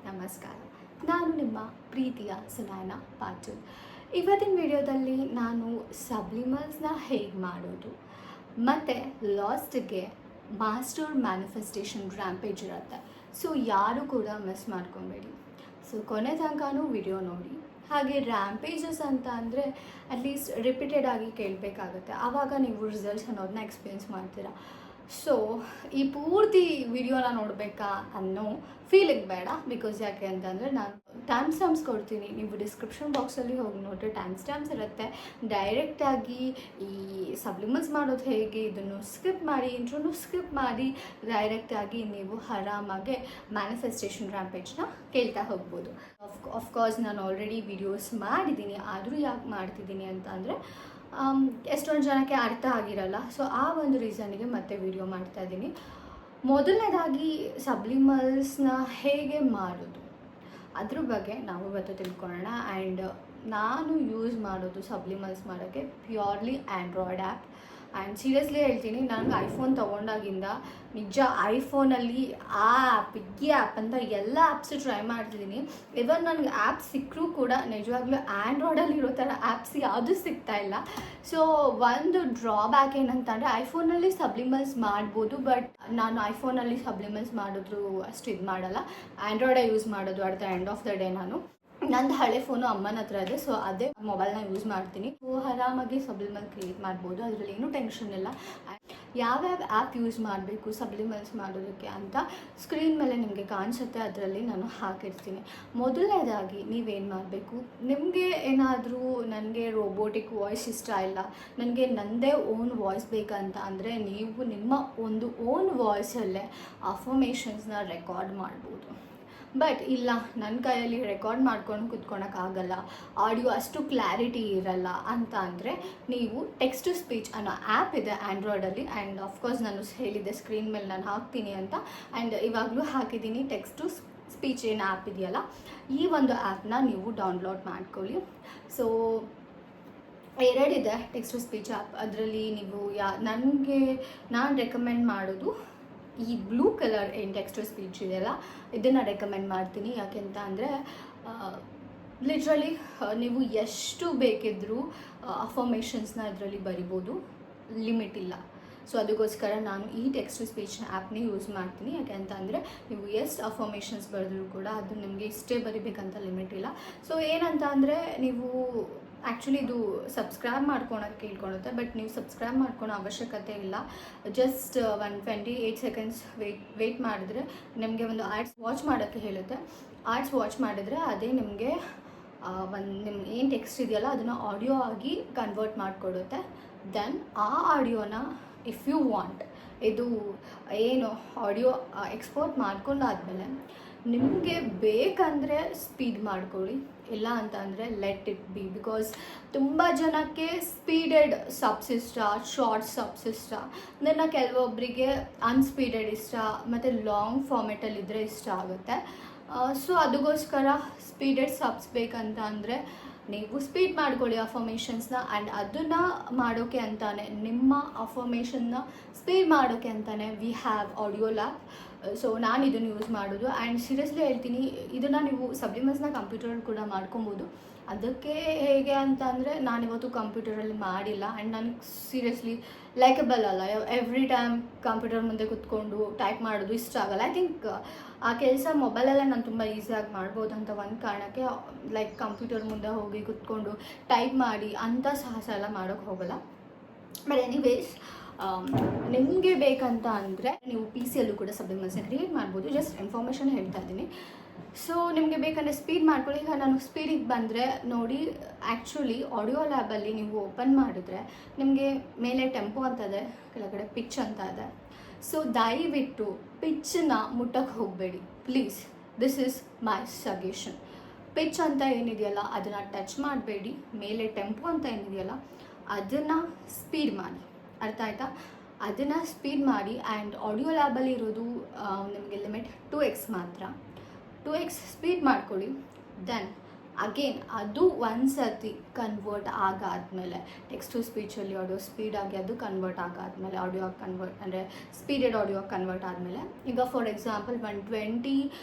ನಮಸ್ಕಾರ. ನಾನು ನಿಮ್ಮ ಪ್ರೀತಿಯ ಸುನಯನ ಪಾಟೀಲ್. ಇವತ್ತಿನ ವಿಡಿಯೋದಲ್ಲಿ ನಾನು ಸಬ್ಲಿಮಲ್ಸ್ನ ಹೇಗೆ ಮಾಡೋದು ಮತ್ತು ಲಾಸ್ಟಿಗೆ ಮಾಸ್ಟರ್ ಮ್ಯಾನಿಫೆಸ್ಟೇಷನ್ ರ್ಯಾಂಪೇಜ್ ಇರುತ್ತೆ. ಸೊ ಯಾರು ಕೂಡ ಮಿಸ್ ಮಾಡ್ಕೊಬೇಡಿ. ಸೊ ಕೊನೆ ತನಕನೂ ವಿಡಿಯೋ ನೋಡಿ. ಹಾಗೆ ರ್ಯಾಂಪೇಜಸ್ ಅಂತ ಅಂದರೆ ಅಟ್ಲೀಸ್ಟ್ ರಿಪೀಟೆಡ್ ಆಗಿ ಕೇಳಬೇಕಾಗುತ್ತೆ, ಆವಾಗ ನೀವು ರಿಸಲ್ಟ್ಸ್ ಅನ್ನೋದನ್ನ ಎಕ್ಸ್ಪೀರಿಯನ್ಸ್ ಮಾಡ್ತೀರಾ. ಸೊ ಈ ಪೂರ್ತಿ ವಿಡಿಯೋನ ನೋಡಬೇಕಾ ಅನ್ನೋ ಫೀಲಿಂಗ್ ಬೇಡ. ಬಿಕಾಸ್ ಯಾಕೆ ಅಂತಂದರೆ ನಾನು ಟೈಮ್ ಸ್ಟ್ಯಾಂಪ್ಸ್ ಕೊಡ್ತೀನಿ, ನೀವು ಡಿಸ್ಕ್ರಿಪ್ಷನ್ ಬಾಕ್ಸಲ್ಲಿ ಹೋಗಿ ನೋಡಿರಿ, ಟೈಮ್ ಸ್ಟ್ಯಾಂಪ್ಸ್ ಇರುತ್ತೆ. ಡೈರೆಕ್ಟಾಗಿ ಈ ಸಬ್ಲಿಮಲ್ಸ್ ಮಾಡೋದು ಹೇಗೆ ಇದನ್ನು ಸ್ಕಿಪ್ ಮಾಡಿ, ಇಂಟ್ರೋನು ಸ್ಕಿಪ್ ಮಾಡಿ ಡೈರೆಕ್ಟಾಗಿ ನೀವು ಆರಾಮಾಗೆ ಮ್ಯಾನಿಫೆಸ್ಟೇಷನ್ ರ್ಯಾಂಪೇಜ್ನ ಕೇಳ್ತಾ ಹೋಗ್ಬೋದು. ಆಫ್ಕೋರ್ಸ್ ನಾನು ಆಲ್ರೆಡಿ ವಿಡಿಯೋಸ್ ಮಾಡಿದ್ದೀನಿ, ಆದರೂ ಯಾಕೆ ಮಾಡ್ತಿದ್ದೀನಿ ಅಂತ ಅಂದರೆ ಎಷ್ಟೊಂದು ಜನಕ್ಕೆ ಅರ್ಥ ಆಗಿರಲ್ಲ. ಸೊ ಆ ಒಂದು ರೀಸನ್ಗೆ ಮತ್ತೆ ವಿಡಿಯೋ ಮಾಡ್ತಾ ಇದ್ದೀನಿ. ಮೊದಲನೇದಾಗಿ ಸಬ್ಲಿಮಲ್ಸ್ನ ಹೇಗೆ ಮಾಡೋದು ಅದ್ರ ಬಗ್ಗೆ ನಾವು ಇವತ್ತು ತಿಳ್ಕೊಳ್ಳೋಣ. ಆ್ಯಂಡ್ ನಾನು ಯೂಸ್ ಮಾಡೋದು ಸಬ್ಲಿಮಲ್ಸ್ ಮಾಡೋಕ್ಕೆ purely Android app. And seriously ಹೇಳ್ತೀನಿ, ನನಗೆ ಐಫೋನ್ ತೊಗೊಂಡಾಗಿಂದ ನಿಜ ಐಫೋನಲ್ಲಿ ಆ ಆ್ಯಪ್ ಈ ಆ್ಯಪ್ ಅಂತ ಎಲ್ಲ ಆ್ಯಪ್ಸು ಟ್ರೈ ಮಾಡ್ತಿದ್ದೀನಿ. ಇವನ್ ನನಗೆ ಆ್ಯಪ್ ಸಿಕ್ಕರೂ ಕೂಡ ನಿಜವಾಗ್ಲೂ ಆ್ಯಂಡ್ರಾಯ್ಡಲ್ಲಿ ಇರೋ ಥರ ಆ್ಯಪ್ಸ್ ಯಾವುದೂ ಸಿಗ್ತಾಯಿಲ್ಲ. ಸೊ ಒಂದು ಡ್ರಾಬ್ಯಾಕ್ ಏನಂತಂದರೆ ಐಫೋನಲ್ಲಿ ಸಬ್ಲಿಮಲ್ಸ್ ಮಾಡ್ಬೋದು, ಬಟ್ ನಾನು ಐಫೋನಲ್ಲಿ ಸಬ್ಲಿಮಲ್ಸ್ ಮಾಡಿದ್ರು ಅಷ್ಟು ಇದು ಮಾಡಲ್ಲ. ಆ್ಯಂಡ್ರಾಯ್ಡೇ ಯೂಸ್ ಮಾಡೋದು at the end of the day. ನಂದು ಹಳೆ ಫೋನು ಅಮ್ಮನ ಹತ್ರ ಇದೆ, ಸೊ ಅದೇ ಮೊಬೈಲ್ನ ಯೂಸ್ ಮಾಡ್ತೀನಿ. ಸೊ ಆರಾಮಾಗಿ ಸಬ್ಲಿಮಲ್ ಕ್ರಿಯೇಟ್ ಮಾಡ್ಬೋದು, ಅದರಲ್ಲಿ ಏನೂ ಟೆನ್ಷನ್ ಇಲ್ಲ. ಯಾವ್ಯಾವ ಆ್ಯಪ್ ಯೂಸ್ ಮಾಡಬೇಕು ಸಬ್ಲಿಮಲ್ಸ್ ಮಾಡೋದಕ್ಕೆ ಅಂತ ಸ್ಕ್ರೀನ್ ಮೇಲೆ ನಿಮಗೆ ಕಾಣಿಸುತ್ತೆ, ಅದರಲ್ಲಿ ನಾನು ಹಾಕಿರ್ತೀನಿ. ಮೊದಲನೇದಾಗಿ ನೀವೇನು ಮಾಡಬೇಕು, ನಿಮಗೆ ಏನಾದರೂ ನನಗೆ ರೋಬೋಟಿಕ್ ವಾಯ್ಸ್ ಇಷ್ಟ ಇಲ್ಲ, ನನಗೆ ನನ್ನದೇ ಓನ್ ವಾಯ್ಸ್ ಬೇಕಂತ ಅಂದರೆ ನೀವು ನಿಮ್ಮ ಒಂದು ಓನ್ ವಾಯ್ಸಲ್ಲೇ ಅಫರ್ಮೇಷನ್ಸ್ನ ರೆಕಾರ್ಡ್ ಮಾಡ್ಬೋದು. ಬಟ್ ಇಲ್ಲ, ನನ್ನ ಕೈಯಲ್ಲಿ ರೆಕಾರ್ಡ್ ಮಾಡ್ಕೊಂಡು ಕುತ್ಕೊಳಕ್ಕಾಗಲ್ಲ, ಆಡಿಯೋ ಅಷ್ಟು ಕ್ಲಾರಿಟಿ ಇರಲ್ಲ ಅಂತ ಅಂದರೆ ನೀವು ಟೆಕ್ಸ್ಟ್ ಟು ಸ್ಪೀಚ್ ಅನ್ನೋ ಆ್ಯಪ್ ಇದೆ ಆ್ಯಂಡ್ರಾಯ್ಡಲ್ಲಿ. ಆ್ಯಂಡ್ ಆಫ್ಕೋರ್ಸ್ ನಾನು ಹೇಳಿದ್ದೆ ಸ್ಕ್ರೀನ್ ಮೇಲೆ ನಾನು ಹಾಕ್ತೀನಿ ಅಂತ, ಆ್ಯಂಡ್ ಇವಾಗಲೂ ಹಾಕಿದ್ದೀನಿ. ಟೆಕ್ಸ್ಟ್ ಟು ಸ್ಪೀಚ್ ಏನು ಆ್ಯಪ್ ಇದೆಯಲ್ಲ, ಈ ಒಂದು ಆ್ಯಪ್ನ ನೀವು ಡೌನ್ಲೋಡ್ ಮಾಡ್ಕೊಳ್ಳಿ. ಸೊ ಎರಡಿದೆ ಟೆಕ್ಸ್ಟ್ ಟು ಸ್ಪೀಚ್ ಆ್ಯಪ್. ಅದರಲ್ಲಿ ನೀವು ನಾನು ರೆಕಮೆಂಡ್ ಮಾಡೋದು ಈ ಬ್ಲೂ ಕಲರ್ ಏನು ಟೆಕ್ಸ್ಟ್ ಟು ಸ್ಪೀಚ್ ಇದೆಯಲ್ಲ, ಇದನ್ನು ರೆಕಮೆಂಡ್ ಮಾಡ್ತೀನಿ. ಯಾಕೆಂತ ಅಂದರೆ ಲಿಟ್ರಲಿ ನೀವು ಎಷ್ಟು ಬೇಕಿದ್ದರೂ ಅಫರ್ಮೇಷನ್ಸ್ನ ಇದರಲ್ಲಿ ಬರಿಬೋದು, ಲಿಮಿಟ್ ಇಲ್ಲ. ಸೊ ಅದಕ್ಕೋಸ್ಕರ ನಾನು ಈ ಟೆಕ್ಸ್ಟ್ ಟು ಸ್ಪೀಚ್ ಆ್ಯಪ್ನೇ ಯೂಸ್ ಮಾಡ್ತೀನಿ. ಯಾಕೆ ಅಂತ ಅಂದರೆ ನೀವು ಎಷ್ಟು ಅಫರ್ಮೇಷನ್ಸ್ ಬರೆದ್ರೂ ಕೂಡ ಅದು ನಿಮಗೆ ಇಷ್ಟೇ ಬರಿಬೇಕಂತ ಲಿಮಿಟ್ ಇಲ್ಲ. ಸೊ ಏನಂತ ಅಂದರೆ ನೀವು ಆ್ಯಕ್ಚುಲಿ ಇದು ಸಬ್ಸ್ಕ್ರೈಬ್ ಮಾಡ್ಕೊಳಕ್ಕೆ ಕೇಳ್ಕೊಳುತ್ತೆ, ಬಟ್ ನೀವು ಸಬ್ಸ್ಕ್ರೈಬ್ ಮಾಡ್ಕೊಳೋ ಅವಶ್ಯಕತೆ ಇಲ್ಲ. ಜಸ್ಟ್ 28 ಸೆಕೆಂಡ್ಸ್ ವೆಯ್ಟ್ ಮಾಡಿದ್ರೆ ನಿಮಗೆ ಒಂದು ಆಡ್ಸ್ ವಾಚ್ ಮಾಡೋಕ್ಕೆ ಹೇಳುತ್ತೆ. ಆಡ್ಸ್ ವಾಚ್ ಮಾಡಿದರೆ ಅದೇ ನಿಮಗೆ ನಿಮ್ಮ ಏನು ಟೆಕ್ಸ್ಟ್ ಇದೆಯಲ್ಲ ಅದನ್ನು ಆಡಿಯೋ ಆಗಿ ಕನ್ವರ್ಟ್ ಮಾಡಿಕೊಡುತ್ತೆ. ದೆನ್ ಆ ಆಡಿಯೋನ ಇಫ್ ಯು ವಾಂಟ್, ಇದು ಏನು ಆಡಿಯೋ ಎಕ್ಸ್ಪೋರ್ಟ್ ಮಾಡ್ಕೊಂಡಾದ್ಮೇಲೆ ನಿಮಗೆ ಬೇಕಂದರೆ ಸ್ಪೀಡ್ ಮಾಡ್ಕೊಳ್ಳಿ, ಇಲ್ಲ ಅಂತ ಅಂದರೆ ಲೆಟ್ ಇಟ್ ಬಿ. ಬಿಕಾಸ್ ತುಂಬ ಜನಕ್ಕೆ ಸ್ಪೀಡೆಡ್ ಸಬ್ಸ್ ಇಷ್ಟ, ಶಾರ್ಟ್ ಸಬ್ಸ್ ಇಷ್ಟ, ನನ್ನ ಕೆಲವೊಬ್ಬರಿಗೆ ಅನ್ಸ್ಪೀಡೆಡ್ ಇಷ್ಟ, ಮತ್ತು ಲಾಂಗ್ ಫಾರ್ಮೆಟಲ್ಲಿದ್ದರೆ ಇಷ್ಟ ಆಗುತ್ತೆ. ಸೊ ಅದಕ್ಕೋಸ್ಕರ ಸ್ಪೀಡೆಡ್ ಸಬ್ಸ್ ಬೇಕಂತ ಅಂದರೆ ನೀವು ಸ್ಪೀಡ್ ಮಾಡ್ಕೊಳ್ಳಿ ಅಫರ್ಮೇಷನ್ಸ್ನ. ಆ್ಯಂಡ್ ಅದನ್ನು ಮಾಡೋಕ್ಕೆ ಅಂತಾನೆ, ನಿಮ್ಮ ಅಫರ್ಮೇಷನ್ನ ಸ್ಪೀಡ್ ಮಾಡೋಕ್ಕೆ ಅಂತಾನೆ we have audio lab. So ನಾನು ಇದನ್ನು ಯೂಸ್ ಮಾಡೋದು. ಆ್ಯಂಡ್ ಸೀರಿಯಸ್ಲಿ ಹೇಳ್ತೀನಿ, ಇದನ್ನು ನೀವು ಸಬ್ಲಿಮಲ್ಸ್ನ ಕಂಪ್ಯೂಟರಲ್ಲಿ ಕೂಡ ಮಾಡ್ಕೊಬೋದು. ಅದಕ್ಕೆ ಹೇಗೆ ಅಂತ ಅಂದರೆ ನಾನಿವತ್ತು ಕಂಪ್ಯೂಟರಲ್ಲಿ ಮಾಡಿಲ್ಲ. ಆ್ಯಂಡ್ ನನಗೆ ಸೀರಿಯಸ್ಲಿ ಲೈಕಬಲ್ ಅಲ್ಲ, ಎವ್ರಿ ಟೈಮ್ ಕಂಪ್ಯೂಟರ್ ಮುಂದೆ ಕೂತ್ಕೊಂಡು ಟೈಪ್ ಮಾಡೋದು ಇಷ್ಟ ಆಗಲ್ಲ. ಐ ಥಿಂಕ್ ಆ ಕೆಲಸ ಮೊಬೈಲಲ್ಲೇ ನಾನು ತುಂಬ ಈಸಿಯಾಗಿ ಮಾಡ್ಬೋದು ಅಂತ ಒಂದು ಕಾರಣಕ್ಕೆ ಲೈಕ್ ಕಂಪ್ಯೂಟರ್ ಮುಂದೆ ಹೋಗಿ ಕೂತ್ಕೊಂಡು ಟೈಪ್ ಮಾಡಿ ಅಂಥ ಸಾಹಸ ಎಲ್ಲ ಮಾಡೋಕ್ಕೆ ಹೋಗಲ್ಲ. ಬಟ್ ಎನಿವೇಸ್, ನಿಮಗೆ ಬೇಕಂತ ಅಂದರೆ ನೀವು ಪಿ ಸಿಯಲ್ಲೂ ಕೂಡ ಸಬ್ಲಿಮಲ್ಸ್ನ ಕ್ರಿಯೇಟ್ ಮಾಡ್ಬೋದು. ಜಸ್ಟ್ ಇನ್ಫಾರ್ಮೇಷನ್ ಹೇಳ್ತಾ ಇದ್ದೀನಿ. ಸೊ ನಿಮಗೆ ಬೇಕಂದರೆ ಸ್ಪೀಡ್ ಮಾಡ್ಕೊಳ್ಳಿ. ಈಗ ನಾನು ಸ್ಪೀಡಿಗೆ ಬಂದರೆ ನೋಡಿ, ಆ್ಯಕ್ಚುಲಿ ಆಡಿಯೋ ಲ್ಯಾಬಲ್ಲಿ ನೀವು ಓಪನ್ ಮಾಡಿದ್ರೆ ನಿಮಗೆ ಮೇಲೆ ಟೆಂಪೋ ಅಂತ ಇದೆ, ಕೆಳಗಡೆ ಪಿಚ್ ಅಂತ ಇದೆ. ಸೊ ದಯವಿಟ್ಟು ಪಿಚ್ಚನ್ನ ಮುಟ್ಟಕ್ಕೆ ಹೋಗಬೇಡಿ please. This is my suggestion. Pitch ಅಂತ ಏನಿದೆಯಲ್ಲ ಅದನ್ನು ಟಚ್ ಮಾಡಬೇಡಿ. ಮೇಲೆ ಟೆಂಪೋ ಅಂತ ಏನಿದೆಯಲ್ಲ ಅದನ್ನು ಸ್ಪೀಡ್ ಮಾಡಿ, ಅರ್ಥ ಆಯ್ತಾ? ಅದನ್ನು ಸ್ಪೀಡ್ ಮಾಡಿ. ಆ್ಯಂಡ್ ಆಡಿಯೋ ಲ್ಯಾಬಲ್ಲಿ ಇರೋದು ನಿಮಗೆ ಲಿಮಿಟ್ 2x ಮಾತ್ರ. 2x ಸ್ಪೀಡ್ ಮಾಡ್ಕೊಳ್ಳಿ. ದೆನ್ ಅಗೇನ್ ಅದು ಒಂದು ಸರ್ತಿ ಕನ್ವರ್ಟ್ ಆಗಾದ್ಮೇಲೆ ಟೆಕ್ಸ್ಟ್ ಟು ಸ್ಪೀಚಲ್ಲಿ ಆಡಿಯೋ ಸ್ಪೀಡಾಗಿ ಅದು ಕನ್ವರ್ಟ್ ಆಗಾದ್ಮೇಲೆ ಆಡಿಯೋ ಕನ್ವರ್ಟ್ ಅಂದರೆ ಸ್ಪೀಡೆಡ್ ಆಡಿಯೋ ಕನ್ವರ್ಟ್ ಆದಮೇಲೆ ಈಗ ಫಾರ್ ಎಕ್ಸಾಂಪಲ್ 120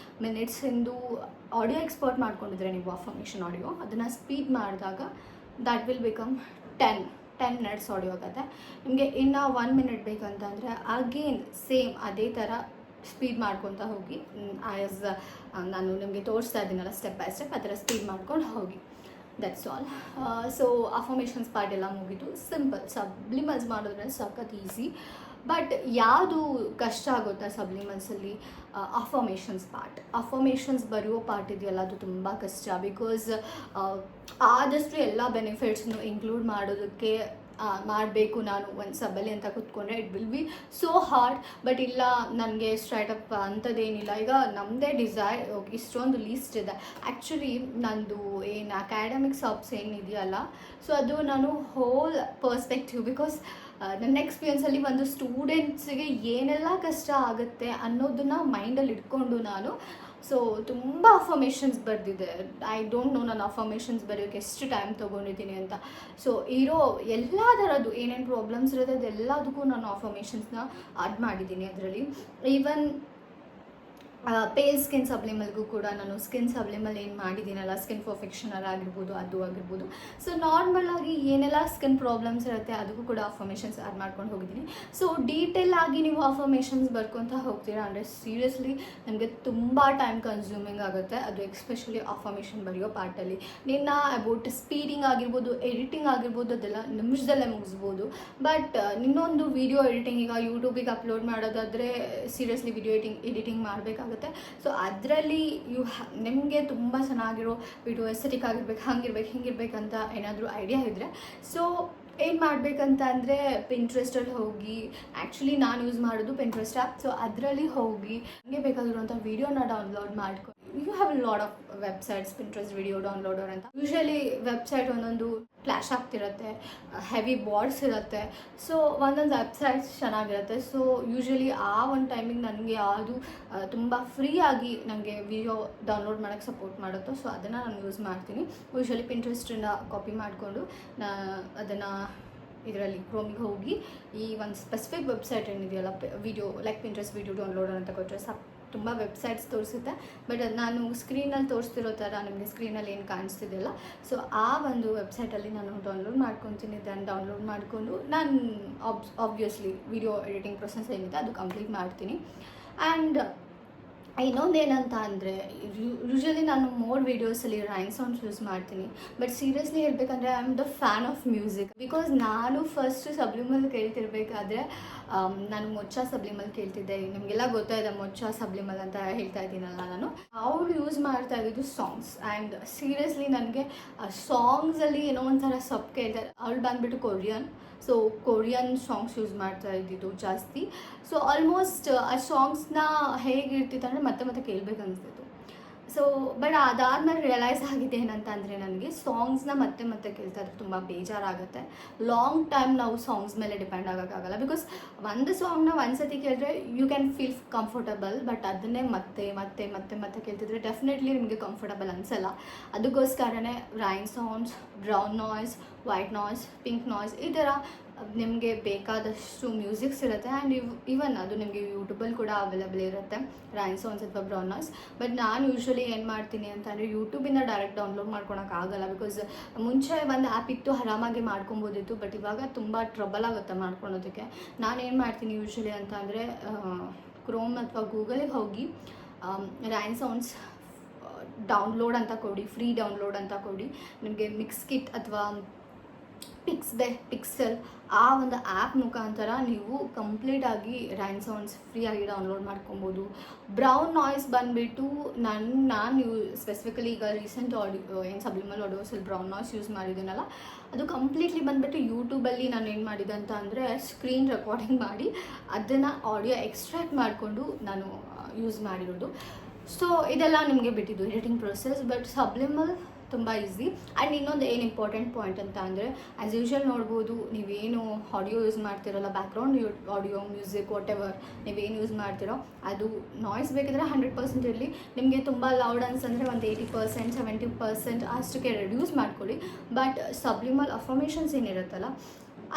ಮಿನಿಟ್ಸಿಂದು ಆಡಿಯೋ ಎಕ್ಸ್ಪೋರ್ಟ್ ಮಾಡ್ಕೊಂಡಿದ್ರೆ ನೀವು ಅಫರ್ಮೇಷನ್ ಆಡಿಯೋ ಅದನ್ನು ಸ್ಪೀಡ್ ಮಾಡಿದಾಗ that will become 10 minutes audio ಆಗುತ್ತೆ. ನಿಮಗೆ ಇನ್ನು 1 ಮಿನಿಟ್ ಬೇಕಂತಂದರೆ ಅಗೇನ್ ಸೇಮ್ ಅದೇ ಥರ ಸ್ಪೀಡ್ ಮಾಡ್ಕೊತ ಹೋಗಿ ಆ್ಯಸ್ ನಾನು ನಿಮಗೆ ತೋರಿಸ್ತಾ ಇದ್ದೀನಲ್ಲ ಸ್ಟೆಪ್ ಬೈ ಸ್ಟೆಪ್ ಆ ಥರ ಸ್ಪೀಡ್ ಮಾಡ್ಕೊಂಡು ಹೋಗಿ. That's all. So affirmations part ಎಲ್ಲ ಮುಗಿತು. ಸಿಂಪಲ್. ಸಬ್ಲಿಮಲ್ಸ್ ಮಾಡೋದ್ರೆ ಸಖತ್ ಈಸಿ. ಬಟ್ ಯಾವುದು ಕಷ್ಟ ಆಗುತ್ತಾ ಸಬ್ಲಿಮಲ್ಸಲ್ಲಿ? Affirmations part. ಅಫರ್ಮೇಷನ್ಸ್ ಬರೆಯೋ ಪಾರ್ಟ್ ಇದೆಯಲ್ಲ ಅದು ತುಂಬ ಕಷ್ಟ. ಬಿಕಾಸ್ ಆದಷ್ಟು ಎಲ್ಲ ಬೆನಿಫಿಟ್ಸ್ನು ಇನ್ಕ್ಲೂಡ್ ಮಾಡೋದಕ್ಕೆ ಮಾಡಬೇಕು ನಾನು ಒಂದು ಸಬ್ಬಲ್ಲಿ ಅಂತ ಕೂತ್ಕೊಂಡ್ರೆ it will be so hard. But ಇಲ್ಲ ನನಗೆ ಸ್ಟ್ರೈಟಪ್ ಅಂಥದ್ದೇನಿಲ್ಲ. ಈಗ ನಮ್ಮದೇ ಡಿಸೈರ್ ಇಷ್ಟೊಂದು ಲೀಸ್ಟ್ ಇದೆ. ಆ್ಯಕ್ಚುಲಿ ನಂದು ಏನು ಅಕಾಡೆಮಿಕ್ ಸಬ್ಸ್ ಏನಿದೆಯಲ್ಲ ಸೊ ಅದು ನಾನು ಹೋಲ್ ಪರ್ಸ್ಪೆಕ್ಟಿವ್ ಬಿಕಾಸ್ ನನ್ನ ಎಕ್ಸ್ಪೀರಿಯನ್ಸಲ್ಲಿ ಒಂದು ಸ್ಟೂಡೆಂಟ್ಸಿಗೆ ಏನೆಲ್ಲ ಕಷ್ಟ ಆಗುತ್ತೆ ಅನ್ನೋದನ್ನು ಮೈಂಡಲ್ಲಿ ಇಟ್ಕೊಂಡು ನಾನು ಸೊ ತುಂಬ ಅಫರ್ಮೇಷನ್ಸ್ ಬರೆದಿದ್ದೆ. ಐ ಡೋಂಟ್ ನೋ ನಾನು ಅಫರ್ಮೇಷನ್ಸ್ ಬರೆಯೋಕ್ಕೆ ಎಷ್ಟು ಟೈಮ್ ತೊಗೊಂಡಿದ್ದೀನಿ ಅಂತ. ಸೊ ಇರೋ ಎಲ್ಲ ಥರದ್ದು ಏನೇನು ಪ್ರಾಬ್ಲಮ್ಸ್ ಇರುತ್ತೆ ಅದೆಲ್ಲದಕ್ಕೂ ನಾನು ಅಫರ್ಮೇಷನ್ಸ್ನ ಆಡ್ ಮಾಡಿದ್ದೀನಿ ಅದರಲ್ಲಿ. ಈವನ್ ಪೇಲ್ ಸ್ಕಿನ್ ಸಬ್ಲಿಮಲ್ಗೂ ಕೂಡ ನಾನು ಸ್ಕಿನ್ ಸಬ್ಲಿಮಲ್ ಏನು ಮಾಡಿದ್ದೀನಲ್ಲ ಸ್ಕಿನ್ ಪರ್ಫೆಕ್ಷನರ್ ಆಗಿರ್ಬೋದು ಅದು ಆಗಿರ್ಬೋದು. ಸೊ ನಾರ್ಮಲಾಗಿ ಏನೆಲ್ಲ ಸ್ಕಿನ್ ಪ್ರಾಬ್ಲಮ್ಸ್ ಇರುತ್ತೆ ಅದಕ್ಕೂ ಕೂಡ ಅಫರ್ಮೇಷನ್ಸ್ ಆ್ಯಡ್ ಮಾಡ್ಕೊಂಡು ಹೋಗಿದ್ದೀನಿ. ಸೊ ಡೀಟೇಲ್ ಆಗಿ ನೀವು ಅಫರ್ಮೇಷನ್ಸ್ ಬರ್ಕೊತ ಹೋಗ್ತೀರಾ ಅಂದರೆ ಸೀರಿಯಸ್ಲಿ ನನಗೆ ತುಂಬ ಟೈಮ್ ಕನ್ಸ್ಯೂಮಿಂಗ್ ಆಗುತ್ತೆ. ಅದು ಎಕ್ಸ್ಪೆಷಲಿ ಅಫರ್ಮೇಷನ್ ಬರೆಯೋ ಪಾರ್ಟಲ್ಲಿ. ನಿನ್ನ ಅಬೌಟ್ ಸ್ಪೀಡಿಂಗ್ ಆಗಿರ್ಬೋದು ಎಡಿಟಿಂಗ್ ಆಗಿರ್ಬೋದು ಅದೆಲ್ಲ ನಿಮಿಷದಲ್ಲೇ ಮುಗಿಸ್ಬೋದು. ಬಟ್ ಇನ್ನೊಂದು ವಿಡಿಯೋ ಎಡಿಟಿಂಗ್ ಈಗ ಯೂಟ್ಯೂಬಿಗೆ ಅಪ್ಲೋಡ್ ಮಾಡೋದಾದರೆ ಸೀರಿಯಸ್ಲಿ ವಿಡಿಯೋ ಎಡಿಟಿಂಗ್ ಮಾಡಬೇಕಾಗುತ್ತೆ. ಸೊ ಅದರಲ್ಲಿ ನಿಮಗೆ ತುಂಬ ಚೆನ್ನಾಗಿರೋ ವಿಡಿಯೋ ಎಸ್ಥೆಟಿಕ್ ಆಗಿರ್ಬೇಕು ಹಿಂಗಿರ್ಬೇಕಂತ ಏನಾದರೂ ಐಡಿಯಾ ಇದ್ದರೆ ಸೊ ಏನು ಮಾಡಬೇಕಂತ ಅಂದರೆ ಪಿಂಟ್ರೆಸ್ಟಲ್ಲಿ ಹೋಗಿ, ಆ್ಯಕ್ಚುಲಿ ನಾನು ಯೂಸ್ ಮಾಡೋದು ಪಿಂಟ್ರೆಸ್ಟ್ ಆ್ಯಪ್. ಸೊ ಅದರಲ್ಲಿ ಹೋಗಿ ನನಗೆ ಬೇಕಾಗಿರುವಂಥ ವೀಡಿಯೋನ ಡೌನ್ಲೋಡ್ ಮಾಡ್ಕೊಂಡು you have a lot of websites Pinterest video downloader ಅಂತ. ಯೂಶಲಿ ವೆಬ್ಸೈಟ್ ಒಂದೊಂದು ಕ್ಲಾಶ್ ಆಗ್ತಿರುತ್ತೆ, ಹೆವಿ ಬಾರ್ಡ್ಸ್ ಇರುತ್ತೆ. ಸೊ ಒಂದೊಂದು ವೆಬ್ಸೈಟ್ಸ್ ಚೆನ್ನಾಗಿರುತ್ತೆ. ಸೊ ಯೂಶಲಿ ಆ ಒಂದು ಟೈಮಿಗೆ ನನಗೆ ಯಾವುದು ತುಂಬ ಫ್ರೀಯಾಗಿ ನನಗೆ ವಿಡಿಯೋ ಡೌನ್ಲೋಡ್ ಮಾಡೋಕ್ಕೆ ಸಪೋರ್ಟ್ ಮಾಡುತ್ತೋ ಸೊ ಅದನ್ನು ನಾನು ಯೂಸ್ ಮಾಡ್ತೀನಿ. ಯೂಶಲಿ ಪಿಂಟ್ರೆಸ್ಟಿಂದ ಕಾಪಿ ಮಾಡಿಕೊಂಡು ಅದನ್ನು ಇದರಲ್ಲಿ ಕ್ರೋಮಿಗೆ ಹೋಗಿ ಈ ಒಂದು ಸ್ಪೆಸಿಫಿಕ್ ವೆಬ್ಸೈಟ್ ಏನಿದೆಯಲ್ಲ video like Pinterest video downloader ಅಂತ ಕೊಟ್ಟರೆ ತುಂಬ ವೆಬ್ಸೈಟ್ಸ್ ತೋರಿಸುತ್ತೆ. ಬಟ್ ನಾನು ಸ್ಕ್ರೀನಲ್ಲಿ ತೋರಿಸ್ತಿರೋ ಥರ ನಿಮಗೆ ಸ್ಕ್ರೀನಲ್ಲಿ ಏನು ಕಾಣಿಸ್ತಿದೆಯಲ್ಲ ಸೊ ಆ ಒಂದು ವೆಬ್ಸೈಟಲ್ಲಿ ನಾನು ಡೌನ್ಲೋಡ್ ಮಾಡ್ಕೊತೀನಿ. ಡೌನ್ಲೋಡ್ ಮಾಡಿಕೊಂಡು ನಾನು ಆಬ್ವಿಯಸ್ಲಿ ವಿಡಿಯೋ ಎಡಿಟಿಂಗ್ ಪ್ರೊಸೆಸ್ ಏನಿದೆ ಅದು ಕಂಪ್ಲೀಟ್ ಮಾಡ್ತೀನಿ. ಆ್ಯಂಡ್ ಇನ್ನೊಂದೇನಂತ ಅಂದರೆ ಯೂಶಲಿ ನಾನು ಮೋರ್ ವೀಡಿಯೋಸಲ್ಲಿ ರೈನ್ ಸೌಂಡ್ಸ್ ಯೂಸ್ ಮಾಡ್ತೀನಿ. ಬಟ್ ಸೀರಿಯಸ್ಲಿ ಹೇಳಬೇಕಂದ್ರೆ I am the fan of music. Because ನಾನು ಫಸ್ಟ್ ಸಬ್ಲಿಮಲ್ ಕೇಳ್ತಿರ್ಬೇಕಾದ್ರೆ ನಾನು ಮೊಚ್ಚ ಸಬ್ಲಿಮಲ್ ಕೇಳ್ತಿದ್ದೆ. ನಿಮಗೆಲ್ಲ ಗೊತ್ತಾಯಿದೆ ಮೊಚ್ಚ ಸಬ್ಲಿಮಲ್ ಅಂತ ಹೇಳ್ತಾ ಇದ್ದೀನಲ್ಲ ನಾನು. ಅವಳು ಯೂಸ್ ಮಾಡ್ತಾ ಇದ್ದಿದ್ದು ಸಾಂಗ್ಸ್. ಆ್ಯಂಡ್ ಸೀರಿಯಸ್ಲಿ ನನಗೆ ಸಾಂಗ್ಸಲ್ಲಿ ಏನೋ ಒಂಥರ ಸಬ್ ಕೇಳ್ತಾರೆ. ಅವಳು ಬಂದುಬಿಟ್ಟು Korean. So Korean songs use ಮಾಡ್ತಾ ಇದ್ದಿದ್ದು ಜಾಸ್ತಿ. ಸೊ ಆಲ್ಮೋಸ್ಟ್ ಆ ಸಾಂಗ್ಸ್ನ ಹೇಗಿರ್ತಿತ್ತು ಅಂದರೆ ಮತ್ತೆ ಮತ್ತೆ ಕೇಳಬೇಕು ಅನಿಸ್ತಿತ್ತು. ಸೊ ಬಟ್ ಅದಾದಮೇಲೆ ರಿಯಲೈಸ್ ಆಗಿದೆ ಏನಂತ ಅಂದರೆ ನನಗೆ ಸಾಂಗ್ಸ್ನ ಮತ್ತೆ ಮತ್ತೆ ಕೇಳ್ತಾ ಇದ್ರೆ ತುಂಬ ಬೇಜಾರಾಗುತ್ತೆ. ಲಾಂಗ್ ಟೈಮ್ ನಾವು ಸಾಂಗ್ಸ್ ಮೇಲೆ ಡಿಪೆಂಡ್ ಆಗೋಕ್ಕಾಗಲ್ಲ. ಬಿಕಾಸ್ ಒಂದು ಸಾಂಗ್ನ ಒಂದು ಸತಿ ಕೇಳಿದ್ರೆ you can feel comfortable. But ಅದನ್ನೇ ಮತ್ತೆ ಮತ್ತೆ ಮತ್ತೆ ಮತ್ತೆ ಕೇಳ್ತಿದ್ರೆ ಡೆಫಿನೆಟ್ಲಿ ನಿಮಗೆ ಕಂಫರ್ಟಬಲ್ ಅನಿಸಲ್ಲ. ಅದಕ್ಕೋಸ್ಕರನೇ rain sounds, brown noise, white noise, pink noise ಈ ಥರ ನಿಮಗೆ ಬೇಕಾದಷ್ಟು ಮ್ಯೂಸಿಕ್ಸ್ ಇರುತ್ತೆ. ಆ್ಯಂಡ್ ಈವನ್ ಅದು ನಿಮಗೆ ಯೂಟ್ಯೂಬಲ್ಲಿ ಕೂಡ ಅವೈಲೇಬಲ್ ಇರುತ್ತೆ ರೈನ್ ಸೌಂಡ್ಸ್ ಅಥವಾ ಬ್ರೌನ್ ನಾಯ್ಸ್. ಬಟ್ ನಾನು ಯೂಶ್ವಲಿ ಏನು ಮಾಡ್ತೀನಿ ಅಂತಂದರೆ ಯೂಟ್ಯೂಬಿಂದ ಡೈರೆಕ್ಟ್ ಡೌನ್ಲೋಡ್ ಮಾಡ್ಕೊಳಕ್ಕಾಗಲ್ಲ. ಬಿಕಾಸ್ ಮುಂಚೆ ಒಂದು ಆ್ಯಪ್ ಇತ್ತು ಆರಾಮಾಗಿ ಮಾಡ್ಕೊಬೋದಿತ್ತು. ಬಟ್ ಇವಾಗ ತುಂಬ ಟ್ರಬಲ್ ಆಗುತ್ತೆ ಮಾಡ್ಕೊಳೋದಕ್ಕೆ. ನಾನೇನು ಮಾಡ್ತೀನಿ ಯೂಶ್ವಲಿ ಅಂತ ಅಂದರೆ ಕ್ರೋಮ್ ಅಥವಾ ಗೂಗಲಿಗೆ ಹೋಗಿ ರೈನ್ ಸೌಂಡ್ಸ್ ಡೌನ್ಲೋಡ್ ಅಂತ ಕೊಡಿ, ಫ್ರೀ ಡೌನ್ಲೋಡ್ ಅಂತ ಕೊಡಿ. ನಿಮಗೆ ಮಿಕ್ಸ್ ಕಿಟ್ ಅಥವಾ ಪಿಕ್ಸೆಲ್ ಆ ಒಂದು ಆ್ಯಪ್ ಮುಖಾಂತರ ನೀವು ಕಂಪ್ಲೀಟಾಗಿ ರೈನ್ ಸೌಂಡ್ಸ್ ಫ್ರೀಯಾಗಿ ಡೌನ್ಲೋಡ್ ಮಾಡ್ಕೊಬೋದು. ಬ್ರೌನ್ ನಾಯ್ಸ್ ಬಂದುಬಿಟ್ಟು ನಾನು ಸ್ಪೆಸಿಫಿಕಲಿ ಈಗ ರೀಸೆಂಟ್ ಆಡಿಯೋ ಏನು ಸಬ್ಲಿಮಲ್ ಆಡಿಯೋಸಲ್ಲಿ ಬ್ರೌನ್ ನಾಯ್ಸ್ ಯೂಸ್ ಮಾಡಿದ್ದೀನಲ್ಲ ಅದು ಕಂಪ್ಲೀಟ್ಲಿ ಬಂದುಬಿಟ್ಟು ಯೂಟ್ಯೂಬಲ್ಲಿ ನಾನು ಏನು ಮಾಡಿದೆ ಅಂತ ಅಂದರೆ ಸ್ಕ್ರೀನ್ ರೆಕಾರ್ಡಿಂಗ್ ಮಾಡಿ ಅದನ್ನು ಆಡಿಯೋ ಎಕ್ಸ್ಟ್ರಾಕ್ಟ್ ಮಾಡಿಕೊಂಡು ನಾನು ಯೂಸ್ ಮಾಡಿರೋದು. ಸೊ ಇದೆಲ್ಲ ನಿಮಗೆ ಬಿಟ್ಟಿದ್ದು ಎಡಿಟಿಂಗ್ ಪ್ರೊಸೆಸ್. ಬಟ್ ಸಬ್ಲಿಮಲ್ ತುಂಬ ಈಸಿ. ಆ್ಯಂಡ್ ಇನ್ನೊಂದು ಏನು ಇಂಪಾರ್ಟೆಂಟ್ ಪಾಯಿಂಟ್ ಅಂತ ಅಂದರೆ, ಆ್ಯಸ್ ಯೂಶ್ವಲ್ ನೋಡ್ಬೋದು, ನೀವೇನು ಆಡಿಯೋ ಯೂಸ್ ಮಾಡ್ತಿರೋಲ್ಲ, background audio, music, whatever ನೀವೇನು ಯೂಸ್ ಮಾಡ್ತಿರೋ ಅದು ನಾಯ್ಸ್ ಬೇಕಿದ್ರೆ 100% ಇರಲಿ. ನಿಮಗೆ ತುಂಬ ಲೌಡ್ ಅನ್ಸಂದರೆ ಒಂದು 80%, 70% ಅಷ್ಟಕ್ಕೆ ರೆಡ್ಯೂಸ್ ಮಾಡ್ಕೊಳ್ಳಿ. ಬಟ್ ಸಬ್ಲಿಮಲ್ ಅಫರ್ಮೇಷನ್ಸ್ ಏನಿರುತ್ತಲ್ಲ,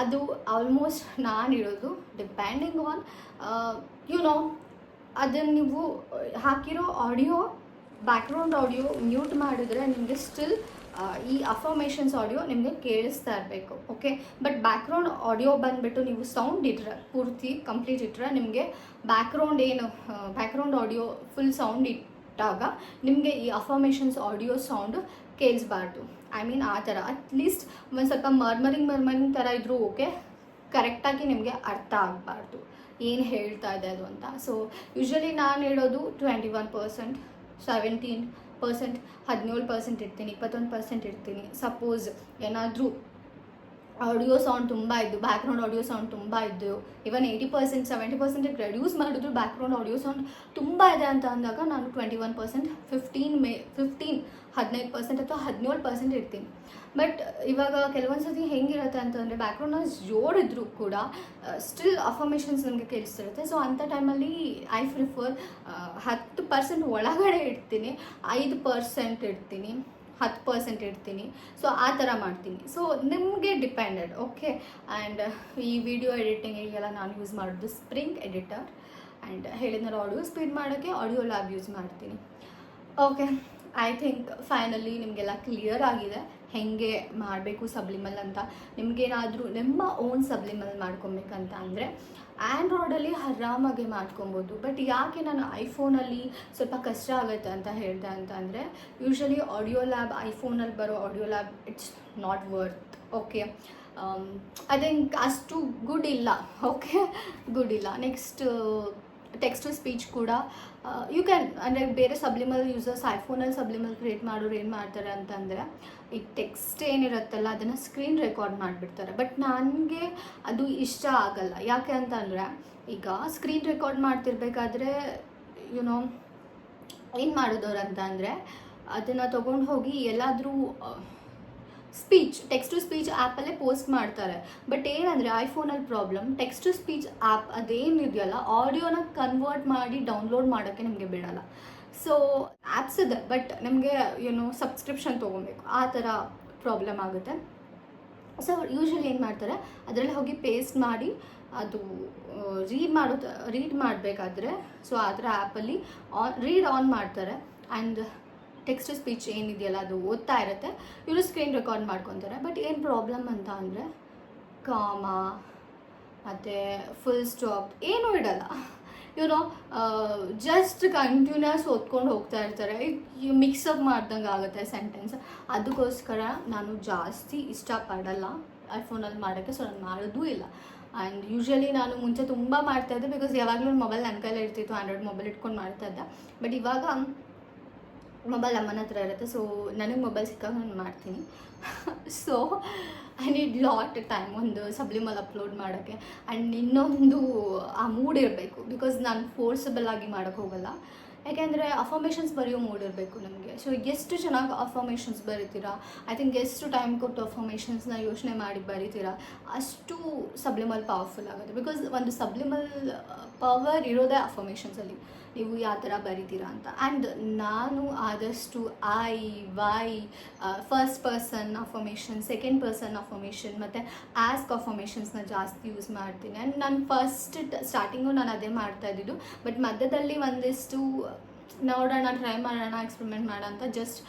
ಅದು ಆಲ್ಮೋಸ್ಟ್ ನಾನಿರೋದು ಡಿಪೆಂಡಿಂಗ್ ಆನ್ ಯುನೋ ಅದನ್ನು ನೀವು ಹಾಕಿರೋ ಆಡಿಯೋ, ಬ್ಯಾಕ್ಗ್ರೌಂಡ್ ಆಡಿಯೋ ಮ್ಯೂಟ್ ಮಾಡಿದ್ರೆ ನಿಮಗೆ ಸ್ಟಿಲ್ ಈ ಅಫರ್ಮೇಷನ್ಸ್ ಆಡಿಯೋ ನಿಮಗೆ ಕೇಳಿಸ್ತಾ ಇರಬೇಕು. ಓಕೆ, ಬಟ್ ಬ್ಯಾಕ್ಗ್ರೌಂಡ್ ಆಡಿಯೋ ಬಂದುಬಿಟ್ಟು ನೀವು ಸೌಂಡ್ ಇಟ್ಟರೆ, ಪೂರ್ತಿ ಕಂಪ್ಲೀಟ್ ಇಟ್ಟರೆ, ನಿಮಗೆ ಬ್ಯಾಕ್ಗ್ರೌಂಡ್ ಆಡಿಯೋ ಫುಲ್ ಸೌಂಡ್ ಇಟ್ಟಾಗ ನಿಮಗೆ ಈ ಅಫರ್ಮೇಷನ್ಸ್ ಆಡಿಯೋ ಸೌಂಡು ಕೇಳಿಸ್ಬಾರ್ದು. ಐ ಮೀನ್ ಆ ಥರ ಅಟ್ಲೀಸ್ಟ್ ಒಂದು ಸ್ವಲ್ಪ ಮರ್ಮರಿಂಗ್ ಥರ ಇದ್ರೂ ಓಕೆ, ಕರೆಕ್ಟಾಗಿ ನಿಮಗೆ ಅರ್ಥ ಆಗಬಾರ್ದು ಏನು ಹೇಳ್ತಾ ಇದೆ ಅದು ಅಂತ. ಸೊ ಯೂಶ್ವಲಿ ನಾನು ಹೇಳೋದು 21%, 17%, 17% ಇಡ್ತೀನಿ, 21% ಇಡ್ತೀನಿ. ಸಪೋಸ್ ಏನಾದರೂ ಆಡಿಯೋ ಸೌಂಡ್ ತುಂಬ ಇದ್ದು, ಬ್ಯಾಕ್ಗ್ರೌಂಡ್ ಆಡಿಯೋ ಸೌಂಡ್ ತುಂಬ ಇದ್ದು, ಇವನ್ 80%, 70% ರೆಡ್ಯೂಸ್ ಮಾಡಿದ್ರು ಬ್ಯಾಕ್ಗ್ರೌಂಡ್ ಆಡಿಯೋ ಸೌಂಡ್ ತುಂಬ ಇದೆ ಅಂತ ಅಂದಾಗ ನಾನು 21%, 15% ಅಥವಾ 17% ಇಡ್ತೀನಿ. ಬಟ್ ಇವಾಗ ಕೆಲವೊಂದು ಸತಿ ಹೆಂಗಿರುತ್ತೆ ಅಂತಂದರೆ, ಬ್ಯಾಕ್ಗ್ರೌಂಡ್ ನಾಯ್ಸ್ ಜೋಡಿದ್ರೂ ಕೂಡ ಸ್ಟಿಲ್ ಅಫರ್ಮೇಷನ್ಸ್ ನಮಗೆ ಕೇಳಿಸ್ತಿರುತ್ತೆ. ಸೊ ಅಂಥ ಟೈಮಲ್ಲಿ ಐ ಪ್ರಿಫರ್ 10% ಒಳಗಡೆ ಇಡ್ತೀನಿ, 5% ಇಡ್ತೀನಿ, 10% ಇಡ್ತೀನಿ. ಸೊ ಆ ಥರ ಮಾಡ್ತೀನಿ. ಸೊ ನಿಮಗೆ ಡಿಪೆಂಡೆಡ್. ಓಕೆ, ಆ್ಯಂಡ್ ಈ ವಿಡಿಯೋ ಎಡಿಟಿಂಗಿಗೆಲ್ಲ ನಾನು ಯೂಸ್ ಮಾಡೋದು ಸ್ಪ್ರಿಂಗ್ ಎಡಿಟರ್. ಆ್ಯಂಡ್ ಹೇಳಿದ್ನಲ್ಲ, ಆಡಿಯೋ ಸ್ಪೀಡ್ ಮಾಡೋಕ್ಕೆ ಆಡಿಯೋ ಲ್ಯಾಬ್ ಯೂಸ್ ಮಾಡ್ತೀನಿ. ಓಕೆ, ಐ ಥಿಂಕ್ ಫೈನಲಿ ನಿಮಗೆಲ್ಲ ಕ್ಲಿಯರ್ ಆಗಿದೆ ಹೇಗೆ ಮಾಡಬೇಕು ಸಬ್ಲಿಮಲ್ ಅಂತ. ನಿಮಗೇನಾದರೂ ನಿಮ್ಮ ಓನ್ ಸಬ್ಲಿಮಲ್ ಮಾಡ್ಕೊಬೇಕಂತ ಅಂದರೆ ಆ್ಯಂಡ್ರಾಯ್ಡಲ್ಲಿ ಆರಾಮಾಗಿ ಮಾಡ್ಕೊಬೋದು. ಬಟ್ ಯಾಕೆ ನಾನು ಐಫೋನಲ್ಲಿ ಸ್ವಲ್ಪ ಕಷ್ಟ ಆಗುತ್ತೆ ಅಂತ ಹೇಳಿದೆ ಅಂತ ಅಂದರೆ, ಯೂಶ್ವಲಿ ಆಡಿಯೋ ಲ್ಯಾಬ್, ಐಫೋನಲ್ಲಿ ಬರೋ audio lab it's not worth. Okay, I think ಅಷ್ಟು ಗುಡ್ ಇಲ್ಲ. ಓಕೆ, ಗುಡ್ ಇಲ್ಲ. ನೆಕ್ಸ್ಟ್ ಟೆಕ್ಸ್ಟ್ ಟು ಸ್ಪೀಚ್ ಕೂಡ ಯು ಕ್ಯಾನ್, ಅಂದರೆ ಬೇರೆ ಸಬ್ಲಿಮಲ್ ಯೂಸರ್ಸ್ ಐಫೋನಲ್ಲಿ ಸಬ್ಲಿಮಲ್ ಕ್ರಿಯೇಟ್ ಮಾಡೋರು ಏನು ಮಾಡ್ತಾರೆ ಅಂತಂದರೆ, ಈ ಟೆಕ್ಸ್ಟ್ ಏನಿರುತ್ತಲ್ಲ ಅದನ್ನು ಸ್ಕ್ರೀನ್ ರೆಕಾರ್ಡ್ ಮಾಡಿಬಿಡ್ತಾರೆ. ಬಟ್ ನನಗೆ ಅದು ಇಷ್ಟ ಆಗಲ್ಲ. ಯಾಕೆ ಅಂತ ಅಂದರೆ, ಈಗ ಸ್ಕ್ರೀನ್ ರೆಕಾರ್ಡ್ ಮಾಡ್ತಿರ್ಬೇಕಾದ್ರೆ ಯುನೋ ಏನು ಮಾಡೋದವ್ರು ಅಂತ ಅಂದರೆ, ಅದನ್ನು ತೊಗೊಂಡು ಹೋಗಿ ಎಲ್ಲಾದರೂ ಟೆಕ್ಸ್ಟ್ ಟು ಸ್ಪೀಚ್ ಆ್ಯಪಲ್ಲೇ ಪೋಸ್ಟ್ ಮಾಡ್ತಾರೆ. ಬಟ್ ಏನಂದರೆ ಐಫೋನಲ್ಲಿ problem, text to speech app ಅದೇನಿದೆಯಲ್ಲ ಆಡಿಯೋನ ಕನ್ವರ್ಟ್ ಮಾಡಿ ಡೌನ್ಲೋಡ್ ಮಾಡೋಕ್ಕೆ ನಿಮಗೆ ಬಿಡಲ್ಲ. ಸೊ ಆ್ಯಪ್ಸ್ ಇದೆ, ಬಟ್ ನಿಮಗೆ ಸಬ್ಸ್ಕ್ರಿಪ್ಷನ್ ತೊಗೊಬೇಕು, ಆ ಥರ ಪ್ರಾಬ್ಲಮ್ ಆಗುತ್ತೆ. ಸೊ ಯೂಶ್ವಲಿ ಏನು ಮಾಡ್ತಾರೆ, ಅದರಲ್ಲಿ ಹೋಗಿ ಪೇಸ್ಟ್ ಮಾಡಿ ಅದು ರೀಡ್ ಮಾಡಬೇಕಾದ್ರೆ ಸೊ ಆ ಥರ ಆ್ಯಪಲ್ಲಿ ರೀಡ್ ಆನ್ ಮಾಡ್ತಾರೆ. ಆ್ಯಂಡ್ ಟೆಕ್ಸ್ಟ್ ಟು ಸ್ಪೀಚ್ ಏನಿದೆಯಲ್ಲ ಅದು ಓದ್ತಾ ಇರುತ್ತೆ, ಇವರು ಸ್ಕ್ರೀನ್ ರೆಕಾರ್ಡ್ ಮಾಡ್ಕೊತಾರೆ. ಬಟ್ ಏನು ಪ್ರಾಬ್ಲಮ್ ಅಂತ ಅಂದರೆ, ಕಾಮಾ ಮತ್ತು ಫುಲ್ ಸ್ಟಾಪ್ ಏನೂ ಇಡಲ್ಲ. ಜಸ್ಟ್ ಕಂಟಿನ್ಯೂಸ್ ಓದ್ಕೊಂಡು ಹೋಗ್ತಾ ಇರ್ತಾರೆ. ಮಿಕ್ಸಪ್ ಮಾಡ್ದಂಗೆ ಆಗುತ್ತೆ ಸೆಂಟೆನ್ಸ್. ಅದಕ್ಕೋಸ್ಕರ ನಾನು ಜಾಸ್ತಿ ಇಷ್ಟಪಡಲ್ಲ ಐಫೋನಲ್ಲಿ ಮಾಡೋಕ್ಕೆ. ಸೊ ನಾನು ಮಾಡೋದೂ ಇಲ್ಲ. ಆ್ಯಂಡ್ ಯೂಶ್ವಲಿ ನಾನು ಮುಂಚೆ ತುಂಬ ಮಾಡ್ತಾಯಿದ್ದೆ, ಬಿಕಾಸ್ ಯಾವಾಗಲೂ ಮೊಬೈಲ್ ನನ್ನ ಕೈಲೇ ಇರ್ತಿತ್ತು, ಆ್ಯಂಡ್ರಾಯ್ಡ್ ಮೊಬೈಲ್ ಇಟ್ಕೊಂಡು ಮಾಡ್ತಾಯಿದ್ದೆ. ಬಟ್ ಇವಾಗ ಮೊಬೈಲ್ ಅಮ್ಮನ ಹತ್ರ ಇರುತ್ತೆ. ಸೊ ನನಗೆ ಮೊಬೈಲ್ ಸಿಕ್ಕಾಗ ನಾನು ಮಾಡ್ತೀನಿ. So I need lot time ಒಂದು ಸಬ್ಲಿಮಲ್ ಅಪ್ಲೋಡ್ ಮಾಡೋಕ್ಕೆ. ಆ್ಯಂಡ್ ಇನ್ನೊಂದು ಆ ಮೂಡ್ ಇರಬೇಕು, ಬಿಕಾಸ್ ನಾನು ಫೋರ್ಸಬಲ್ ಆಗಿ ಮಾಡೋಕ್ಕೆ ಹೋಗಲ್ಲ. ಯಾಕೆಂದರೆ ಅಫರ್ಮೇಷನ್ಸ್ ಬರೆಯೋ ಮೂಡ್ ಇರಬೇಕು ನಮಗೆ. ಸೊ ಎಷ್ಟು ಚೆನ್ನಾಗಿ ಅಫರ್ಮೇಷನ್ಸ್ ಬರೀತೀರಾ, ಐ ಥಿಂಕ್ ಎಷ್ಟು ಟೈಮ್ ಕೊಟ್ಟು ಅಫರ್ಮೇಷನ್ಸ್ನ ಯೋಚನೆ ಮಾಡಿ ಬರೀತೀರಾ, ಅಷ್ಟು ಸಬ್ಲಿಮಲ್ ಪವರ್ಫುಲ್ ಆಗುತ್ತೆ. ಬಿಕಾಸ್ ಒಂದು ಸಬ್ಲಿಮಲ್ ಪವರ್ ಇರೋದೇ ಅಫರ್ಮೇಷನ್ಸಲ್ಲಿ, ನೀವು ಯಾವ ಥರ ಬರೀತೀರಾ ಅಂತ. ಆ್ಯಂಡ್ ನಾನು ಆದಷ್ಟು why, first person affirmation, second person affirmation ಮತ್ತು ಆಸ್ಕ್ ಅಫರ್ಮೇಷನ್ಸ್ನ ಜಾಸ್ತಿ ಯೂಸ್ ಮಾಡ್ತೀನಿ. ಆ್ಯಂಡ್ ನಾನು ಸ್ಟಾರ್ಟಿಂಗು ನಾನು ಅದೇ ಮಾಡ್ತಾ ಇದ್ದಿದ್ದು. ಬಟ್ ಮಧ್ಯದಲ್ಲಿ ಒಂದಿಷ್ಟು ನೋಡೋಣ, ಟ್ರೈ ಮಾಡೋಣ, ಎಕ್ಸ್ಪೆರಿಮೆಂಟ್ ಮಾಡೋಣ ಅಂತ ಜಸ್ಟ್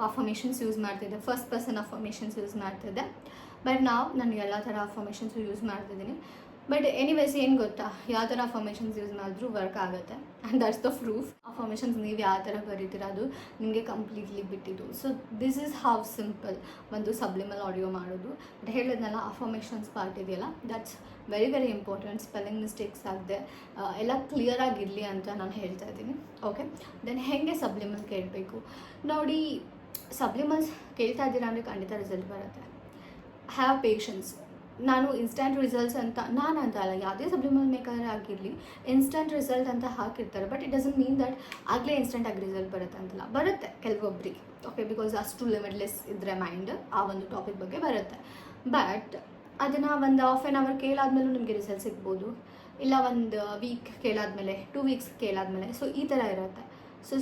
ಅಫರ್ಮೇಷನ್ಸ್ ಯೂಸ್ ಮಾಡ್ತಿದ್ದೆ, ಫಸ್ಟ್ ಪರ್ಸನ್ ಅಫರ್ಮೇಷನ್ಸ್ ಯೂಸ್ ಮಾಡ್ತಿದ್ದೆ. ಬಟ್ ನಾನು ಎಲ್ಲ ಥರ ಅಫರ್ಮೇಷನ್ಸು ಯೂಸ್ ಮಾಡ್ತಿದ್ದೀನಿ. ಬಟ್ ಎನಿವೇಸ್ ಏನು ಗೊತ್ತಾ, ಯಾವ ಥರ ಅಫರ್ಮೇಷನ್ಸ್ ಯೂಸ್ ಮಾಡಿದ್ರೂ ವರ್ಕ್ ಆಗುತ್ತೆ. And that's the proof. Affirmations ನೀವು ಯಾವ ಥರ ಬರೀತೀರ ಅದು ನಿಮಗೆ ಕಂಪ್ಲೀಟ್ಲಿ ಬಿಟ್ಟಿದ್ದು. So this is how simple ಒಂದು ಸಬ್ಲಿಮಲ್ ಆಡಿಯೋ ಮಾಡೋದು. ಬಟ್ ಹೇಳಿದ್ನಲ್ಲ, ಅಫರ್ಮೇಷನ್ಸ್ ಪಾರ್ಟ್ ಇದೆಯಲ್ಲ, that's very very important. Spelling mistakes ಆಗದೆ ಎಲ್ಲ ಕ್ಲಿಯರಾಗಿರಲಿ ಅಂತ ನಾನು ಹೇಳ್ತಾ ಇದ್ದೀನಿ. ಓಕೆ, ದೆನ್ ಹೇಗೆ ಸಬ್ಲಿಮಲ್ ಕೇಳಬೇಕು ನೋಡಿ. ಸಬ್ಲಿಮಲ್ಸ್ ಕೇಳ್ತಾ ಇದ್ದೀರಾ ಅಂದರೆ ಖಂಡಿತ ರಿಸಲ್ಟ್ ಬರುತ್ತೆ. Have patience. ನಾನು ಇನ್ಸ್ಟಂಟ್ ರಿಸಲ್ಟ್ಸ್ ಅಂತ ನಾನು ಅಂತ ಅಲ್ಲ, ಯಾವುದೇ ಸಬ್ಲಿಮಲ್ ಮೇಕರ್ ಆಗಿರಲಿ ಇನ್ಸ್ಟಂಟ್ ರಿಸಲ್ಟ್ ಅಂತ ಹಾಕಿರ್ತಾರೆ. But it doesn't mean that ಆಗಲೇ ಇನ್ಸ್ಟಂಟಾಗಿ ರಿಸಲ್ಟ್ ಬರುತ್ತೆ ಅಂತಲ್ಲ. ಬರುತ್ತೆ ಕೆಲವೊಬ್ಬರಿಗೆ, ಓಕೆ, ಬಿಕಾಸ್ ಅಷ್ಟು ಲಿಮಿಟ್ಲೆಸ್ ಇದ್ದರೆ ಮೈಂಡ್ ಆ ಒಂದು ಟಾಪಿಕ್ ಬಗ್ಗೆ ಬರುತ್ತೆ. ಬಟ್ ಅದನ್ನು ಒಂದು ಹಾಫ್ ಆನ್ ಅವರ್ ಕೇಳಾದ್ಮೇಲೂ ನಿಮಗೆ ರಿಸಲ್ಟ್ ಸಿಗ್ಬೋದು, ಇಲ್ಲ ಒಂದು ವೀಕ್ ಕೇಳಾದ್ಮೇಲೆ, 2 ವೀಕ್ಸ್ ಕೇಳಾದ್ಮೇಲೆ. ಸೊ ಈ ಥರ ಇರುತ್ತೆ. So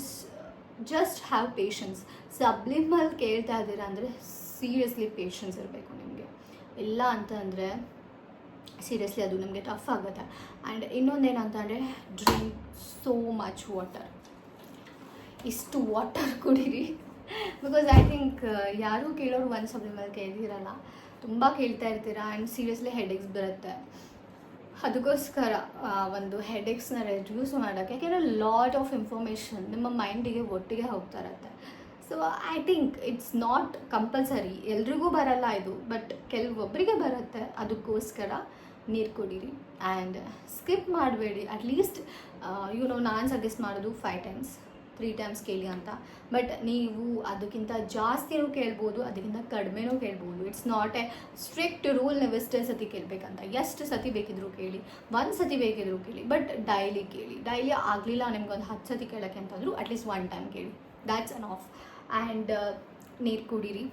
just have patience. Subliminal ಕೇಳ್ತಾ ಇದ್ದೀರಾ ಅಂದರೆ ಸೀರಿಯಸ್ಲಿ ಪೇಷನ್ಸ್ ಇರಬೇಕು ನಿಮಗೆ. ಇಲ್ಲ ಅಂತ ಅಂದರೆ ಸೀರಿಯಸ್ಲಿ ಅದು ನಿಮಗೆ ಟಫ್ ಆಗುತ್ತೆ. ಆ್ಯಂಡ್ ಇನ್ನೊಂದೇನಂತ ಅಂದರೆ ಡ್ರಿಂಕ್ ಸೋ ಮಚ್ ವಾಟರ್. ಇಷ್ಟು ವಾಟರ್ ಕುಡೀರಿ. ಬಿಕಾಸ್ ಐ ಥಿಂಕ್ ಯಾರೂ ಕೇಳೋರು ಒಂದು ಸಬ್ಲಿಮಲ್ ಕೇಳಿದಿರಲ್ಲ, ತುಂಬ ಕೇಳ್ತಾ ಇರ್ತೀರಾ. ಆ್ಯಂಡ್ ಸೀರಿಯಸ್ಲಿ ಹೆಡ್ಏಕ್ಸ್ ಬರುತ್ತೆ. ಅದಕ್ಕೋಸ್ಕರ ಒಂದು ಹೆಡ್ಏಕ್ಸ್ನ ರೆಡ್ಯೂಸ್ ಮಾಡೋಕ್ಕೆ, ಯಾಕೆಂದರೆ ಲಾಟ್ ಆಫ್ ಇನ್ಫಾರ್ಮೇಷನ್ ನಿಮ್ಮ ಮೈಂಡಿಗೆ ಒಟ್ಟಿಗೆ ಹೋಗ್ತಾ ಇರುತ್ತೆ. So I think it's not compulsory, ಎಲ್ರಿಗೂ ಬರಲ್ಲ ಇದು, ಬಟ್ ಕೆಲವೊಬ್ಬರಿಗೆ ಬರುತ್ತೆ. ಅದಕ್ಕೋಸ್ಕರ ನೀರು ಕುಡೀರಿ ಆ್ಯಂಡ್ ಸ್ಕಿಪ್ ಮಾಡಬೇಡಿ. ಅಟ್ಲೀಸ್ಟ್ ನಾನು ಸಜೆಸ್ಟ್ ಮಾಡೋದು 5 ಟೈಮ್ಸ್, 3 ಟೈಮ್ಸ್ ಕೇಳಿ ಅಂತ. ಬಟ್ ನೀವು ಅದಕ್ಕಿಂತ ಜಾಸ್ತಿನೂ ಕೇಳ್ಬೋದು, ಅದಕ್ಕಿಂತ ಕಡಿಮೆನೂ ಕೇಳ್ಬೋದು. It's not A strict rule ನೀವು ಎಷ್ಟೇ ಸತಿ ಕೇಳಬೇಕಂತ. ಎಷ್ಟು ಸತಿ ಬೇಕಿದ್ರೂ ಕೇಳಿ, 1 ಸತಿ ಬೇಕಿದ್ರೂ ಕೇಳಿ, ಬಟ್ ಡೈಲಿ ಕೇಳಿ. ಡೈಲಿ ಆಗಲಿಲ್ಲ ನಿಮ್ಗೊಂದು 10 ಸತಿ ಕೇಳೋಕ್ಕೆ ಅಂತಂದರೂ ಅಟ್ಲೀಸ್ಟ್ 1 ಟೈಮ್ ಕೇಳಿ, ದ್ಯಾಟ್ಸ್ ಅನ್ ಆಫ್. ಆ್ಯಂಡ್ ನೀರು ಕುಡೀರಿ,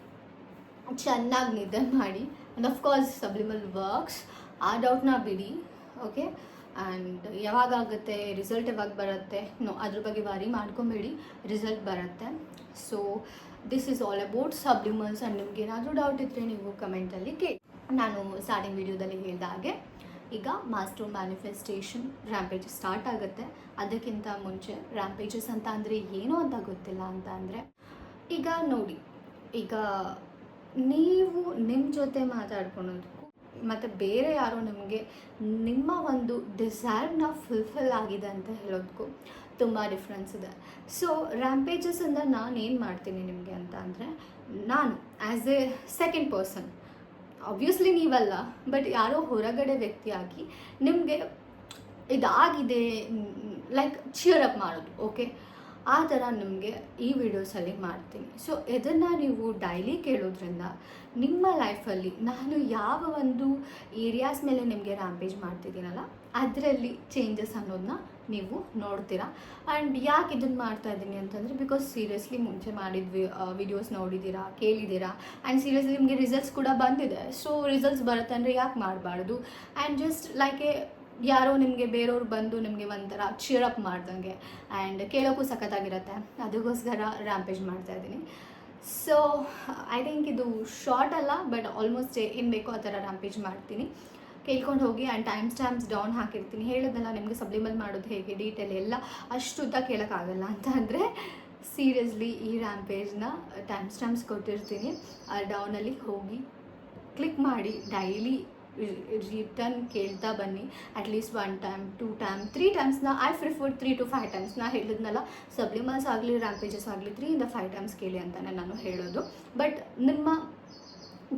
ಚೆನ್ನಾಗಿ ನಿದ್ದೆ ಮಾಡಿ. ಆ್ಯಂಡ್ ಅಫ್ಕೋರ್ಸ್ ಸಬ್ಲಿಮಲ್ ವರ್ಕ್ಸ್, ಆ ಡೌಟ್ನ ಬಿಡಿ, ಓಕೆ. ಆ್ಯಂಡ್ ಯಾವಾಗುತ್ತೆ ರಿಸಲ್ಟ್, ಯಾವಾಗ ಬರುತ್ತೆ ಅದ್ರ ಬಗ್ಗೆ ವರಿ ಮಾಡ್ಕೊಬೇಡಿ, ರಿಸಲ್ಟ್ ಬರುತ್ತೆ. So this is all about subliminals. And ನಿಮ್ಗೆ ಏನಾದರೂ ಡೌಟ್ ಇದ್ದರೆ ನೀವು ಕಮೆಂಟಲ್ಲಿ ಕೇಳಿ. ನಾನು ಸ್ಟಾರ್ಟಿಂಗ್ ವಿಡಿಯೋದಲ್ಲಿ ಹೇಳಿದ ಹಾಗೆ ಈಗ ಮಾಸ್ಟರ್ ಮ್ಯಾನಿಫೆಸ್ಟೇಷನ್ ರ್ಯಾಂಪೇಜಸ್ ಸ್ಟಾರ್ಟ್ ಆಗುತ್ತೆ. ಅದಕ್ಕಿಂತ ಮುಂಚೆ ರ್ಯಾಂಪೇಜಸ್ ಅಂತ ಅಂದರೆ ಏನು ಅಂತ ಗೊತ್ತಿಲ್ಲ ಅಂತ ಅಂದರೆ, ಈಗ ನೋಡಿ, ಈಗ ನೀವು ನಿಮ್ಮ ಜೊತೆ ಮಾತಾಡ್ಕೊಳೋದಕ್ಕೂ ಮತ್ತು ಬೇರೆ ಯಾರೋ ನಿಮಗೆ ನಿಮ್ಮ ಒಂದು ಡಿಸೈರ್ನ ಫುಲ್ಫಿಲ್ ಆಗಿದೆ ಅಂತ ಹೇಳೋದಕ್ಕೂ ತುಂಬ ಡಿಫ್ರೆನ್ಸ್ ಇದೆ. ಸೊ ರ್ಯಾಂಪೇಜಸ್ಸಿಂದ ನಾನು ಏನು ಮಾಡ್ತೀನಿ ನಿಮಗೆ ಅಂತ ಅಂದರೆ, ನಾನು as a second person, obviously ನೀವಲ್ಲ, ಬಟ್ ಯಾರೋ ಹೊರಗಡೆ ವ್ಯಕ್ತಿಯಾಗಿ ನಿಮಗೆ ಇದಾಗಿದೆ ಲೈಕ್ ಚಿಯರ್ ಅಪ್ ಮಾಡೋದು, ಓಕೆ, ಆ ಥರ ನಿಮಗೆ ಈ ವಿಡಿಯೋಸಲ್ಲಿ ಮಾಡ್ತೀನಿ. ಸೊ ಇದನ್ನು ನೀವು ಡೈಲಿ ಕೇಳೋದ್ರಿಂದ ನಿಮ್ಮ ಲೈಫಲ್ಲಿ ನಾನು ಯಾವ ಒಂದು ಏರಿಯಾಸ್ ಮೇಲೆ ನಿಮಗೆ ರ್ಯಾಂಪೇಜ್ ಮಾಡ್ತಿದ್ದೀನಲ್ಲ ಅದರಲ್ಲಿ ಚೇಂಜಸ್ ಅನ್ನೋದನ್ನ ನೀವು ನೋಡ್ತೀರಾ. ಆ್ಯಂಡ್ ಯಾಕೆ ಇದನ್ನು ಮಾಡ್ತಾ ಇದ್ದೀನಿ ಅಂತಂದರೆ, ಬಿಕಾಸ್ ಸೀರಿಯಸ್ಲಿ ಮುಂಚೆ ಮಾಡಿದ್ವಿ ವಿಡಿಯೋಸ್ ನೋಡಿದ್ದೀರಾ, ಕೇಳಿದ್ದೀರಾ, ಆ್ಯಂಡ್ ಸೀರಿಯಸ್ಲಿ ನಿಮಗೆ ರಿಸಲ್ಟ್ಸ್ ಕೂಡ ಬಂದಿದೆ. ಸೊ ರಿಸಲ್ಟ್ಸ್ ಬರುತ್ತೆ ಅಂದರೆ ಯಾಕೆ ಮಾಡಬಾರ್ದು. ಆ್ಯಂಡ್ ಜಸ್ಟ್ ಲೈಕ್ ಯಾರೋ ನಿಮಗೆ ಬೇರೆಯವ್ರು ಬಂದು ನಿಮಗೆ ಒಂಥರ ಚಿಯರಪ್ ಮಾಡ್ದಂಗೆ ಆ್ಯಂಡ್ ಕೇಳೋಕ್ಕೂ ಸಖತ್ತಾಗಿರುತ್ತೆ. ಅದಕ್ಕೋಸ್ಕರ ರ್ಯಾಂಪೇಜ್ ಮಾಡ್ತಾಯಿದ್ದೀನಿ. ಸೊ ಐ ಥಿಂಕ್ ಇದು ಶಾರ್ಟ್ ಅಲ್ಲ, ಬಟ್ ಆಲ್ಮೋಸ್ಟ್ ಏನು ಬೇಕೋ ಆ ಥರ ರ್ಯಾಂಪೇಜ್ ಮಾಡ್ತೀನಿ. ಕೇಳ್ಕೊಂಡು ಹೋಗಿ. ಆ್ಯಂಡ್ ಟೈಮ್ ಡೌನ್ ಹಾಕಿರ್ತೀನಿ. ಹೇಳಿದ್ನಲ್ಲ ನಿಮಗೆ ಸಬ್ಲಿಮಲ್ ಮಾಡೋದು ಹೇಗೆ ಡೀಟೇಲ್ ಎಲ್ಲ ಅಷ್ಟು ಉದ್ದ ಕೇಳೋಕ್ಕಾಗಲ್ಲ ಅಂತ ಅಂದರೆ, ಸೀರಿಯಸ್ಲಿ ಈ ರ್ಯಾಂಪೇಜ್ನ ಟೈಮ್ಸ್ ಕೊಟ್ಟಿರ್ತೀನಿ. ಡೌನಲ್ಲಿ ಹೋಗಿ ಕ್ಲಿಕ್ ಮಾಡಿ ಡೈಲಿ ರಿಟರ್ನ್ ಕೇಳ್ತಾ ಬನ್ನಿ. ಅಟ್ಲೀಸ್ಟ್ 1 ಟೈಮ್, 2 ಟೈಮ್, 3 ಟೈಮ್ಸ್ನ ಐ ಪ್ರಿಫರ್ 3 to 5 ಟೈಮ್ಸ್. ನಾ ಹೇಳಿದ್ನಲ್ಲ, ಸಬ್ಲಿಮಲ್ಸ್ ಆಗಲಿ ರ್ಯಾಂಪೇಜಸ್ ಆಗಲಿ 3 ಇಂದ 5 ಟೈಮ್ಸ್ ಕೇಳಿ ಅಂತಲೇ ನಾನು ಹೇಳೋದು. ಬಟ್ ನಿಮ್ಮ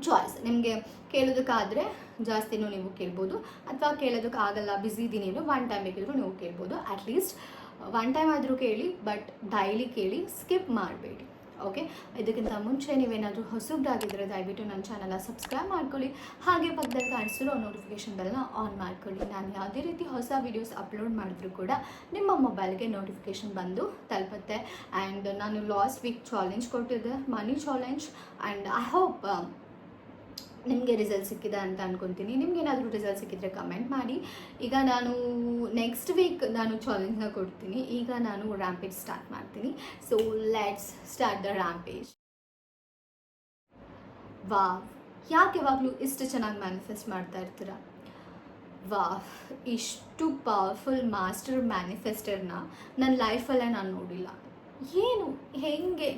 ಚಾಯ್ಸ್, ನಿಮಗೆ ಕೇಳೋದಕ್ಕಾದರೆ ಜಾಸ್ತಿನೂ ನೀವು ಕೇಳ್ಬೋದು, ಅಥವಾ ಕೇಳೋದಕ್ಕಾಗಲ್ಲ ಬ್ಯುಸಿ ಇದ್ದೀನಿ ಅಂದರೆ 1 ಟೈಮ್ ಬೇಕಿದ್ರು ನೀವು ಕೇಳ್ಬೋದು. ಅಟ್ಲೀಸ್ಟ್ 1 ಟೈಮ್ ಆದರೂ ಕೇಳಿ, ಬಟ್ ಡೈಲಿ ಕೇಳಿ, ಸ್ಕಿಪ್ ಮಾಡಬೇಡಿ, ಓಕೆ. ಇದಕ್ಕಿಂತ ಮುಂಚೆ ನೀವೇನಾದರೂ ಹೊಸಬ್ರಾಗಿದ್ದರೆ ದಯವಿಟ್ಟು ನನ್ನ ಚಾನಲ್ನ ಸಬ್ಸ್ಕ್ರೈಬ್ ಮಾಡ್ಕೊಳ್ಳಿ. ಹಾಗೆ ಪಕ್ಕದಲ್ಲಿ ಕಾಣಿಸಿರೋ ನೋಟಿಫಿಕೇಷನ್ ಬೆಲ್ನ ಆನ್ ಮಾಡ್ಕೊಳ್ಳಿ. ನಾನು ಯಾವುದೇ ರೀತಿ ಹೊಸ ವೀಡಿಯೋಸ್ ಅಪ್ಲೋಡ್ ಮಾಡಿದ್ರೂ ಕೂಡ ನಿಮ್ಮ ಮೊಬೈಲ್ಗೆ ನೋಟಿಫಿಕೇಷನ್ ಬಂದು ತಲುಪುತ್ತೆ. ಆ್ಯಂಡ್ ನಾನು ಲಾಸ್ಟ್ ವೀಕ್ ಚಾಲೆಂಜ್ ಕೊಟ್ಟಿದ್ದೆ, ಮನಿ ಚಾಲೆಂಜ್, ಆ್ಯಂಡ್ ಐ ಹೋಪ್ ನಿಮಗೆ ರಿಸಲ್ಟ್ ಸಿಕ್ಕಿದೆ ಅಂತ ಅಂದ್ಕೊತೀನಿ. ನಿಮ್ಗೇನಾದರೂ ರಿಸಲ್ಟ್ ಸಿಕ್ಕಿದ್ರೆ ಕಮೆಂಟ್ ಮಾಡಿ. ಈಗ ನಾನು ನೆಕ್ಸ್ಟ್ ವೀಕ್ ನಾನು ಚಾಲೆಂಜ್ನ ಕೊಡ್ತೀನಿ. ಈಗ ನಾನು ರ್ಯಾಂಪೇಜ್ ಸ್ಟಾರ್ಟ್ ಮಾಡ್ತೀನಿ. So let's start the rampage. ಯಾಕೆ ಯಾವಾಗಲೂ ಇಷ್ಟು ಚೆನ್ನಾಗಿ ಮ್ಯಾನಿಫೆಸ್ಟ್ ಮಾಡ್ತಾ ಇರ್ತೀರಾ? ಇಷ್ಟು ಪವರ್ಫುಲ್ ಮಾಸ್ಟರ್ ಮ್ಯಾನಿಫೆಸ್ಟರ್ನ ನನ್ನ ಲೈಫಲ್ಲೇ ನಾನು ನೋಡಿಲ್ಲ. ಏನು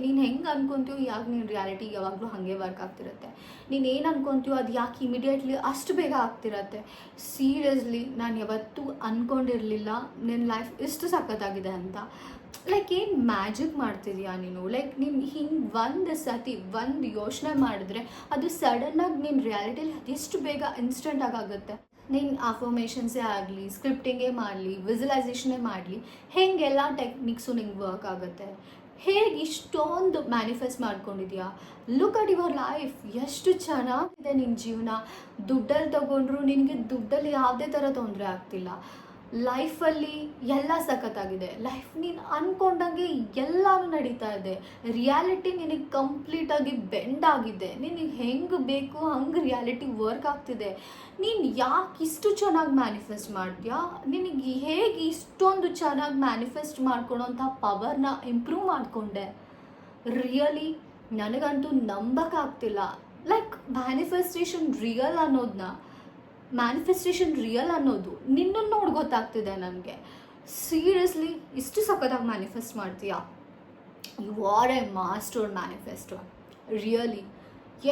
ನೀನು ಹೆಂಗೆ ಅನ್ಕೊತೀವೋ ಯಾಕೆ ನೀನು ರಿಯಾಲಿಟಿ ಯಾವಾಗಲೂ ಹಾಗೆ ವರ್ಕ್ ಆಗ್ತಿರುತ್ತೆ. ನೀನು ಏನು ಅನ್ಕೊತೀವೋ ಅದು ಯಾಕೆ ಇಮಿಡಿಯೇಟ್ಲಿ ಅಷ್ಟು ಬೇಗ ಆಗ್ತಿರತ್ತೆ. ಸೀರಿಯಸ್ಲಿ ನಾನು ಯಾವತ್ತೂ ಅಂದ್ಕೊಂಡಿರಲಿಲ್ಲ ನಿನ್ನ ಲೈಫ್ ಇಷ್ಟು ಸಖತ್ತಾಗಿದೆ ಅಂತ. ಲೈಕ್ ಏನು ಮ್ಯಾಜಿಕ್ ಮಾಡ್ತಿದ್ಯಾ ನೀನು? ಲೈಕ್ ನೀನು ಹಿಂಗೆ ಒಂದು ಸತಿ ಒಂದು ಯೋಚನೆ ಮಾಡಿದ್ರೆ ಅದು ಸಡನ್ನಾಗಿ ನಿನ್ನ ರಿಯಾಲಿಟಿಲಿ ಎಷ್ಟು ಬೇಗ ಇನ್ಸ್ಟೆಂಟಾಗಿ ಆಗುತ್ತೆ. ನೀನು ಅಫರ್ಮೇಷನ್ಸೇ ಆಗಲಿ, ಸ್ಕ್ರಿಪ್ಟಿಂಗೇ ಮಾಡಲಿ, ವಿಜುವಲೈಸೇಷನ್ನೇ ಮಾಡಲಿ, ಹೇಗೆಲ್ಲ ಟೆಕ್ನಿಕ್ಸು ನಿಂಗೆ ವರ್ಕ್ ಆಗುತ್ತೆ. ಹೇಗೆ ಇಷ್ಟೊಂದು ಮ್ಯಾನಿಫೆಸ್ಟ್ ಮಾಡ್ಕೊಂಡಿದ್ಯಾ? ಲುಕ್ ಅಟ್ ಯುವರ್ ಲೈಫ್, ಎಷ್ಟು ಚೆನ್ನಾಗಿದೆ ನಿನ್ನ ಜೀವನ. ದುಡ್ಡಲ್ಲಿ ತಗೊಂಡ್ರು ನಿನಗೆ ದುಡ್ಡಲ್ಲಿ ಯಾವುದೇ ಥರ ತೊಂದರೆ ಆಗ್ತಿಲ್ಲ. ಲೈಫಲ್ಲಿ ಎಲ್ಲ ಸಖತ್ತಾಗಿದೆ. ಲೈಫ್ ನೀನು ಅಂದ್ಕೊಂಡಂಗೆ ಎಲ್ಲನೂ ನಡೀತಾ ಇದೆ. ರಿಯಾಲಿಟಿ ನಿನಗೆ ಕಂಪ್ಲೀಟಾಗಿ ಬೆಂಡ್ ಆಗಿದೆ. ನಿನಗೆ ಹೆಂಗೆ ಬೇಕು ಹಂಗೆ ರಿಯಾಲಿಟಿ ವರ್ಕ್ ಆಗ್ತಿದೆ. ನೀನು ಯಾಕೆ ಇಷ್ಟು ಚೆನ್ನಾಗಿ ಮ್ಯಾನಿಫೆಸ್ಟ್ ಮಾಡ್ತೀಯಾ? ನಿನಗೆ ಹೇಗೆ ಇಷ್ಟೊಂದು ಚೆನ್ನಾಗಿ ಮ್ಯಾನಿಫೆಸ್ಟ್ ಮಾಡ್ಕೊಳೋಂಥ ಪವರ್ನ ಇಂಪ್ರೂವ್ ಮಾಡಿಕೊಂಡೆ? ರಿಯಲಿ ನನಗಂತೂ ನಂಬಕ್ಕಾಗ್ತಿಲ್ಲ. ಲೈಕ್ ಮ್ಯಾನಿಫೆಸ್ಟೇಷನ್ ರಿಯಲ್ ಅನ್ನೋದು ನಿನ್ನನ್ನು ನೋಡಿ ಗೊತ್ತಾಗ್ತಿದೆ ನನಗೆ. ಸೀರಿಯಸ್ಲಿ ಇಷ್ಟು ಸಖತ್ತಾಗಿ ಮ್ಯಾನಿಫೆಸ್ಟ್ ಮಾಡ್ತೀಯಾ? You are a master manifester. Really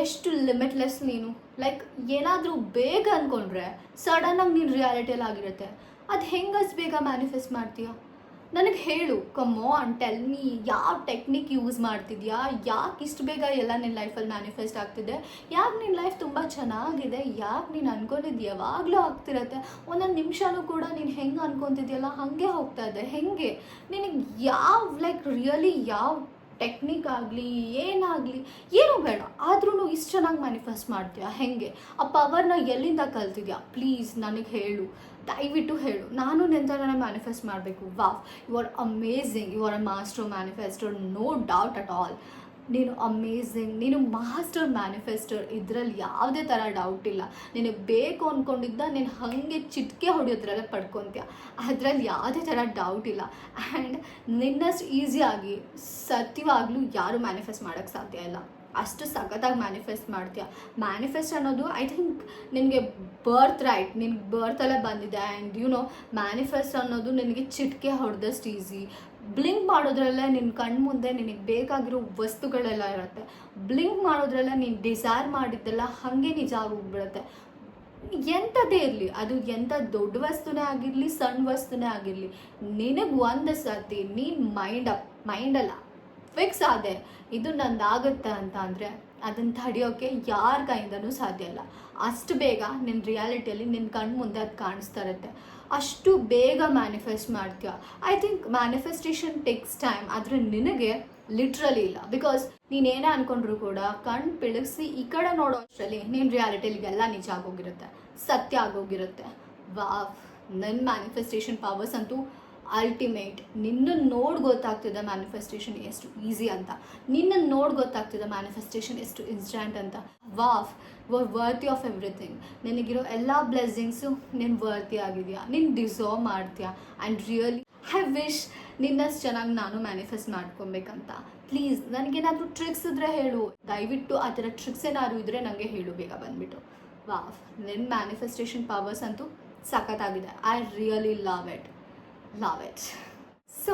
ಎಷ್ಟು ಲಿಮಿಟ್ಲೆಸ್ ನೀನು. ಲೈಕ್ ಏನಾದರೂ ಬೇಗ ಅಂದ್ಕೊಂಡ್ರೆ ಸಡನ್ನಾಗಿ ನೀನು ರಿಯಾಲಿಟಿಯಲ್ಲಿ ಆಗಿರುತ್ತೆ. ಅದು ಹೆಂಗಷ್ಟು ಬೇಗ ಮ್ಯಾನಿಫೆಸ್ಟ್ ಮಾಡ್ತೀಯಾ? ನನಗೆ ಹೇಳು, ಕಮ್ ಆನ್ ಟೆಲ್ ಮೀ, ಯಾವ ಟೆಕ್ನಿಕ್ ಯೂಸ್ ಮಾಡ್ತಿದ್ಯಾ? ಯಾಕೆ ಇಷ್ಟು ಬೇಗ ಎಲ್ಲ ನಿನ್ನ ಲೈಫಲ್ಲಿ ಮ್ಯಾನಿಫೆಸ್ಟ್ ಆಗ್ತಿದೆ? ಯಾಕೆ ನಿನ್ನ ಲೈಫ್ ತುಂಬ ಚೆನ್ನಾಗಿದೆ? ಯಾಕೆ ನೀನು ಅನ್ಕೊಂಡಿದ್ದು ಯಾವಾಗಲೂ ಆಗ್ತಿರತ್ತೆ? ಒಂದೊಂದು ನಿಮಿಷನೂ ಕೂಡ ನೀನು ಹೆಂಗೆ ಅನ್ಕೊತಿದ್ಯಲ್ಲ ಹಾಗೆ ಹೋಗ್ತಾ ಇದೆ. ಹೆಂಗೆ ನಿನಗೆ ಯಾವ ಲೈಕ್ ರಿಯಲಿ ಯಾವ ಟೆಕ್ನಿಕ್ ಆಗಲಿ ಏನಾಗಲಿ ಏನೂ ಬೇಡ, ಆದ್ರೂ ಇಷ್ಟು ಚೆನ್ನಾಗಿ ಮ್ಯಾನಿಫೆಸ್ಟ್ ಮಾಡ್ತೀಯಾ? ಹೆಂಗೆ ಆ ಪವರ್ನ ಎಲ್ಲಿಂದ ಕಲ್ತಿದ್ಯಾ? ಪ್ಲೀಸ್ ನನಗೆ ಹೇಳು, ದಯವಿಟ್ಟು ಹೇಳು. ನಾನು ನಿನ್ನ ಥರನೇ ಮ್ಯಾನಿಫೆಸ್ಟ್ ಮಾಡಬೇಕು. Wow, you are amazing. You are a master manifester, no doubt at all. ನೀನು ಅಮೇಝಿಂಗ್, ನೀನು ಮಾಸ್ಟರ್ ಮ್ಯಾನಿಫೆಸ್ಟರ್, ಇದರಲ್ಲಿ ಯಾವುದೇ ಥರ ಡೌಟ್ ಇಲ್ಲ. ನಿನಗೆ ಬೇಕು ಅಂದ್ಕೊಂಡಿದ್ದ ನೀನು ಹಾಗೆ ಚಿಟಿಕೆ ಹೊಡೆಯೋದ್ರಲ್ಲೇ ಪಡ್ಕೊತೀಯ, ಅದರಲ್ಲಿ ಯಾವುದೇ ಥರ ಡೌಟ್ ಇಲ್ಲ. ಆ್ಯಂಡ್ ನಿನ್ನಷ್ಟು ಈಸಿಯಾಗಿ ಸತ್ಯವಾಗ್ಲೂ ಯಾರೂ ಮ್ಯಾನಿಫೆಸ್ಟ್ ಮಾಡೋಕ್ಕೆ ಸಾಧ್ಯ ಇಲ್ಲ. ಅಷ್ಟು ಸಖತ್ತಾಗಿ ಮ್ಯಾನಿಫೆಸ್ಟ್ ಮಾಡ್ತೀಯ. ಮ್ಯಾನಿಫೆಸ್ಟ್ ಅನ್ನೋದು ಐ ಥಿಂಕ್ ನಿನಗೆ ಬರ್ತ್ ರೈಟ್, ನಿನಗೆ ಬರ್ತಲ್ಲೇ ಬಂದಿದೆ. ಆ್ಯಂಡ್ ಯು ನೋ ಮ್ಯಾನಿಫೆಸ್ಟ್ ಅನ್ನೋದು ನಿನಗೆ ಚಿಟಿಕೆ ಹೊಡೆದಷ್ಟು ಈಸಿ. ಬ್ಲಿಂಕ್ ಮಾಡೋದ್ರಲ್ಲೇ ನಿನ್ನ ಕಣ್ಣು ಮುಂದೆ ನಿನಗೆ ಬೇಕಾಗಿರೋ ವಸ್ತುಗಳೆಲ್ಲ ಇರುತ್ತೆ. ಬ್ಲಿಂಕ್ ಮಾಡೋದ್ರಲ್ಲೇ ನೀನು ಡಿಸೈರ್ ಮಾಡಿದ್ದೆಲ್ಲ ಹಾಗೆ ನಿಜ ಆಗೋಗ್ಬಿಡುತ್ತೆ. ಎಂಥದ್ದೇ ಇರಲಿ, ಅದು ಎಂಥ ದೊಡ್ಡ ವಸ್ತುನೇ ಆಗಿರಲಿ ಸಣ್ಣ ವಸ್ತುನೇ ಆಗಿರಲಿ, ನಿನಗೆ ಒಂದು ಸರ್ತಿ ನೀನು ಮೈಂಡಲ್ಲ ಫಿಕ್ಸ್ ಆದೆ ಇದು ನಂದಾಗುತ್ತೆ ಅಂತ ಅಂದರೆ ಅದನ್ನು ತಡೆಯೋಕ್ಕೆ ಯಾರ ಕೈಯಿಂದನೂ ಸಾಧ್ಯ ಇಲ್ಲ. ಅಷ್ಟು ಬೇಗ ನಿನ್ನ ರಿಯಾಲಿಟಿಯಲ್ಲಿ ನಿನ್ನ ಕಣ್ಣು ಮುಂದೆ ಅದು ಕಾಣಿಸ್ತಾ ಇರುತ್ತೆ. ಅಷ್ಟು ಬೇಗ ಮ್ಯಾನಿಫೆಸ್ಟ್ ಮಾಡ್ತೀಯ. I think manifestation takes time, ಆದರೆ ನಿನಗೆ ಲಿಟ್ರಲಿ ಇಲ್ಲ. ಬಿಕಾಸ್ ನೀನೇನೇ ಅಂದ್ಕೊಂಡ್ರು ಕೂಡ ಕಣ್ಣು ಪಿಳಗಿಸಿ ಈ ಕಡೆ ನೋಡೋ ಅಷ್ಟರಲ್ಲಿ ನಿನ್ನ ರಿಯಾಲಿಟಿಲಿಗೆಲ್ಲ ನಿಜ ಆಗೋಗಿರುತ್ತೆ, ಸತ್ಯ ಆಗೋಗಿರುತ್ತೆ. ವಾವ್, ನನ್ನ ಮ್ಯಾನಿಫೆಸ್ಟೇಷನ್ ಪವರ್ಸ್ ಅಂತೂ ಅಲ್ಟಿಮೇಟ್. ನಿನ್ನನ್ನು ನೋಡಿ ಗೊತ್ತಾಗ್ತಿದೆ ಮ್ಯಾನಿಫೆಸ್ಟೇಷನ್ ಎಷ್ಟು ಈಸಿ ಅಂತ. ನಿನ್ನನ್ನು ನೋಡಿ ಗೊತ್ತಾಗ್ತಿದೆ ಮ್ಯಾನಿಫೆಸ್ಟೇಷನ್ ಎಷ್ಟು ಇನ್ಸ್ಟೆಂಟ್ ಅಂತ. Wow, you are worthy of everything. ನಿನಗಿರೋ ಎಲ್ಲ ಬ್ಲೆಸ್ಸಿಂಗ್ಸು ನೀನು ವರ್ತಿ ಆಗಿದೆಯಾ, ನೀನು ಡಿಸರ್ವ್ ಮಾಡ್ತೀಯಾ. ಆ್ಯಂಡ್ ರಿಯಲಿ ಐ ವಿಶ್ ನಿನ್ನಷ್ಟು ಚೆನ್ನಾಗಿ ನಾನು ಮ್ಯಾನಿಫೆಸ್ಟ್ ಮಾಡ್ಕೊಬೇಕಂತ. ಪ್ಲೀಸ್ ನನಗೇನಾದರೂ ಟ್ರಿಕ್ಸ್ ಇದ್ದರೆ ಹೇಳು, ದಯವಿಟ್ಟು ಆ ಥರ ಟ್ರಿಕ್ಸ್ ಏನಾದ್ರು ಇದ್ದರೆ ನನಗೆ ಹೇಳು ಬೇಗ ಬಂದುಬಿಟ್ಟು. ವಾವ್, ನಿನ್ನ ಮ್ಯಾನಿಫೆಸ್ಟೇಷನ್ ಪವರ್ಸ್ ಅಂತೂ ಸಖತ್ತಾಗಿದೆ. I really love it. So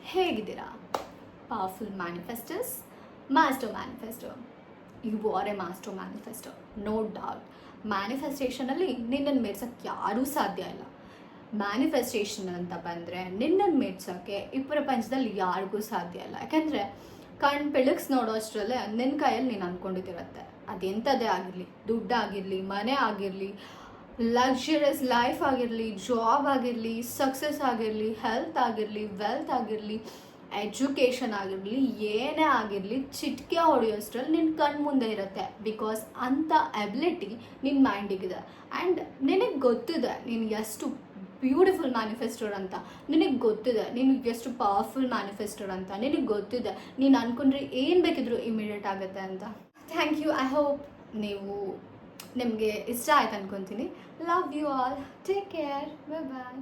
ಹೇಗಿದ್ದೀರಾ powerful manifesters? Master manifester, you are a master manifester, no doubt. ಮ್ಯಾನಿಫೆಸ್ಟೇಷನಲ್ಲಿ ನಿನ್ನನ್ನು ಮೆರ್ಸೋಕ್ಕೆ ಯಾರೂ ಸಾಧ್ಯ ಇಲ್ಲ. ಮ್ಯಾನಿಫೆಸ್ಟೇಷನ್ ಅಂತ ಬಂದರೆ ನಿನ್ನನ್ನು ಮೆರ್ಸೋಕ್ಕೆ ಈ ಪ್ರಪಂಚದಲ್ಲಿ ಯಾರಿಗೂ ಸಾಧ್ಯ ಇಲ್ಲ. ಯಾಕೆಂದರೆ ಕಣ್ಣು ಬೆಳಗ್ಸ್ ನೋಡೋ ಅಷ್ಟರಲ್ಲೇ ನಿನ್ನ ಕೈಯಲ್ಲಿ ನೀನು ಅಂದ್ಕೊಂಡಿದ್ದಿರುತ್ತೆ. ಅದೆಂಥದ್ದೇ ಆಗಿರಲಿ, ದುಡ್ಡಾಗಿರಲಿ, ಮನೆ ಆಗಿರಲಿ, ಲಕ್ಸುರಿಯಸ್ ಲೈಫ್ ಆಗಿರಲಿ, ಜಾಬ್ ಆಗಿರಲಿ, ಸಕ್ಸಸ್ ಆಗಿರಲಿ, ಹೆಲ್ತ್ ಆಗಿರಲಿ, ವೆಲ್ತ್ ಆಗಿರಲಿ, ಎಜುಕೇಷನ್ ಆಗಿರಲಿ, ಏನೇ ಆಗಿರಲಿ, ಚಿಟಿಕೆ ಹೊಡೆಯೋಷ್ಟರಲ್ಲಿ ನಿನ್ನ ಕಣ್ಣು ಮುಂದೆ ಇರುತ್ತೆ. ಬಿಕಾಸ್ ಅಂಥ ಎಬಿಲಿಟಿ ನಿನ್ನ ಮೈಂಡಿಗಿದೆ. ಆ್ಯಂಡ್ ನಿನಗೆ ಗೊತ್ತಿದೆ ನೀನು ಎಷ್ಟು ಬ್ಯೂಟಿಫುಲ್ ಮ್ಯಾನಿಫೆಸ್ಟರ್ ಅಂತ. ನಿನಗೆ ಗೊತ್ತಿದೆ ನೀನು ಎಷ್ಟು ಪವರ್ಫುಲ್ ಮ್ಯಾನಿಫೆಸ್ಟರ್ ಅಂತ. ನಿನಗೆ ಗೊತ್ತಿದೆ ನೀನು ಅಂದ್ಕೊಂಡ್ರೆ ಏನು ಬೇಕಿದ್ರೂ ಇಮಿಡಿಯೇಟ್ ಆಗುತ್ತೆ ಅಂತ. Thank you. ಐ ಹೋಪ್ ನಿಮಗೆ ಇಷ್ಟ ಆಯ್ತು ಅಂದ್ಕೊತೀನಿ. Love you all. Take care. Bye bye.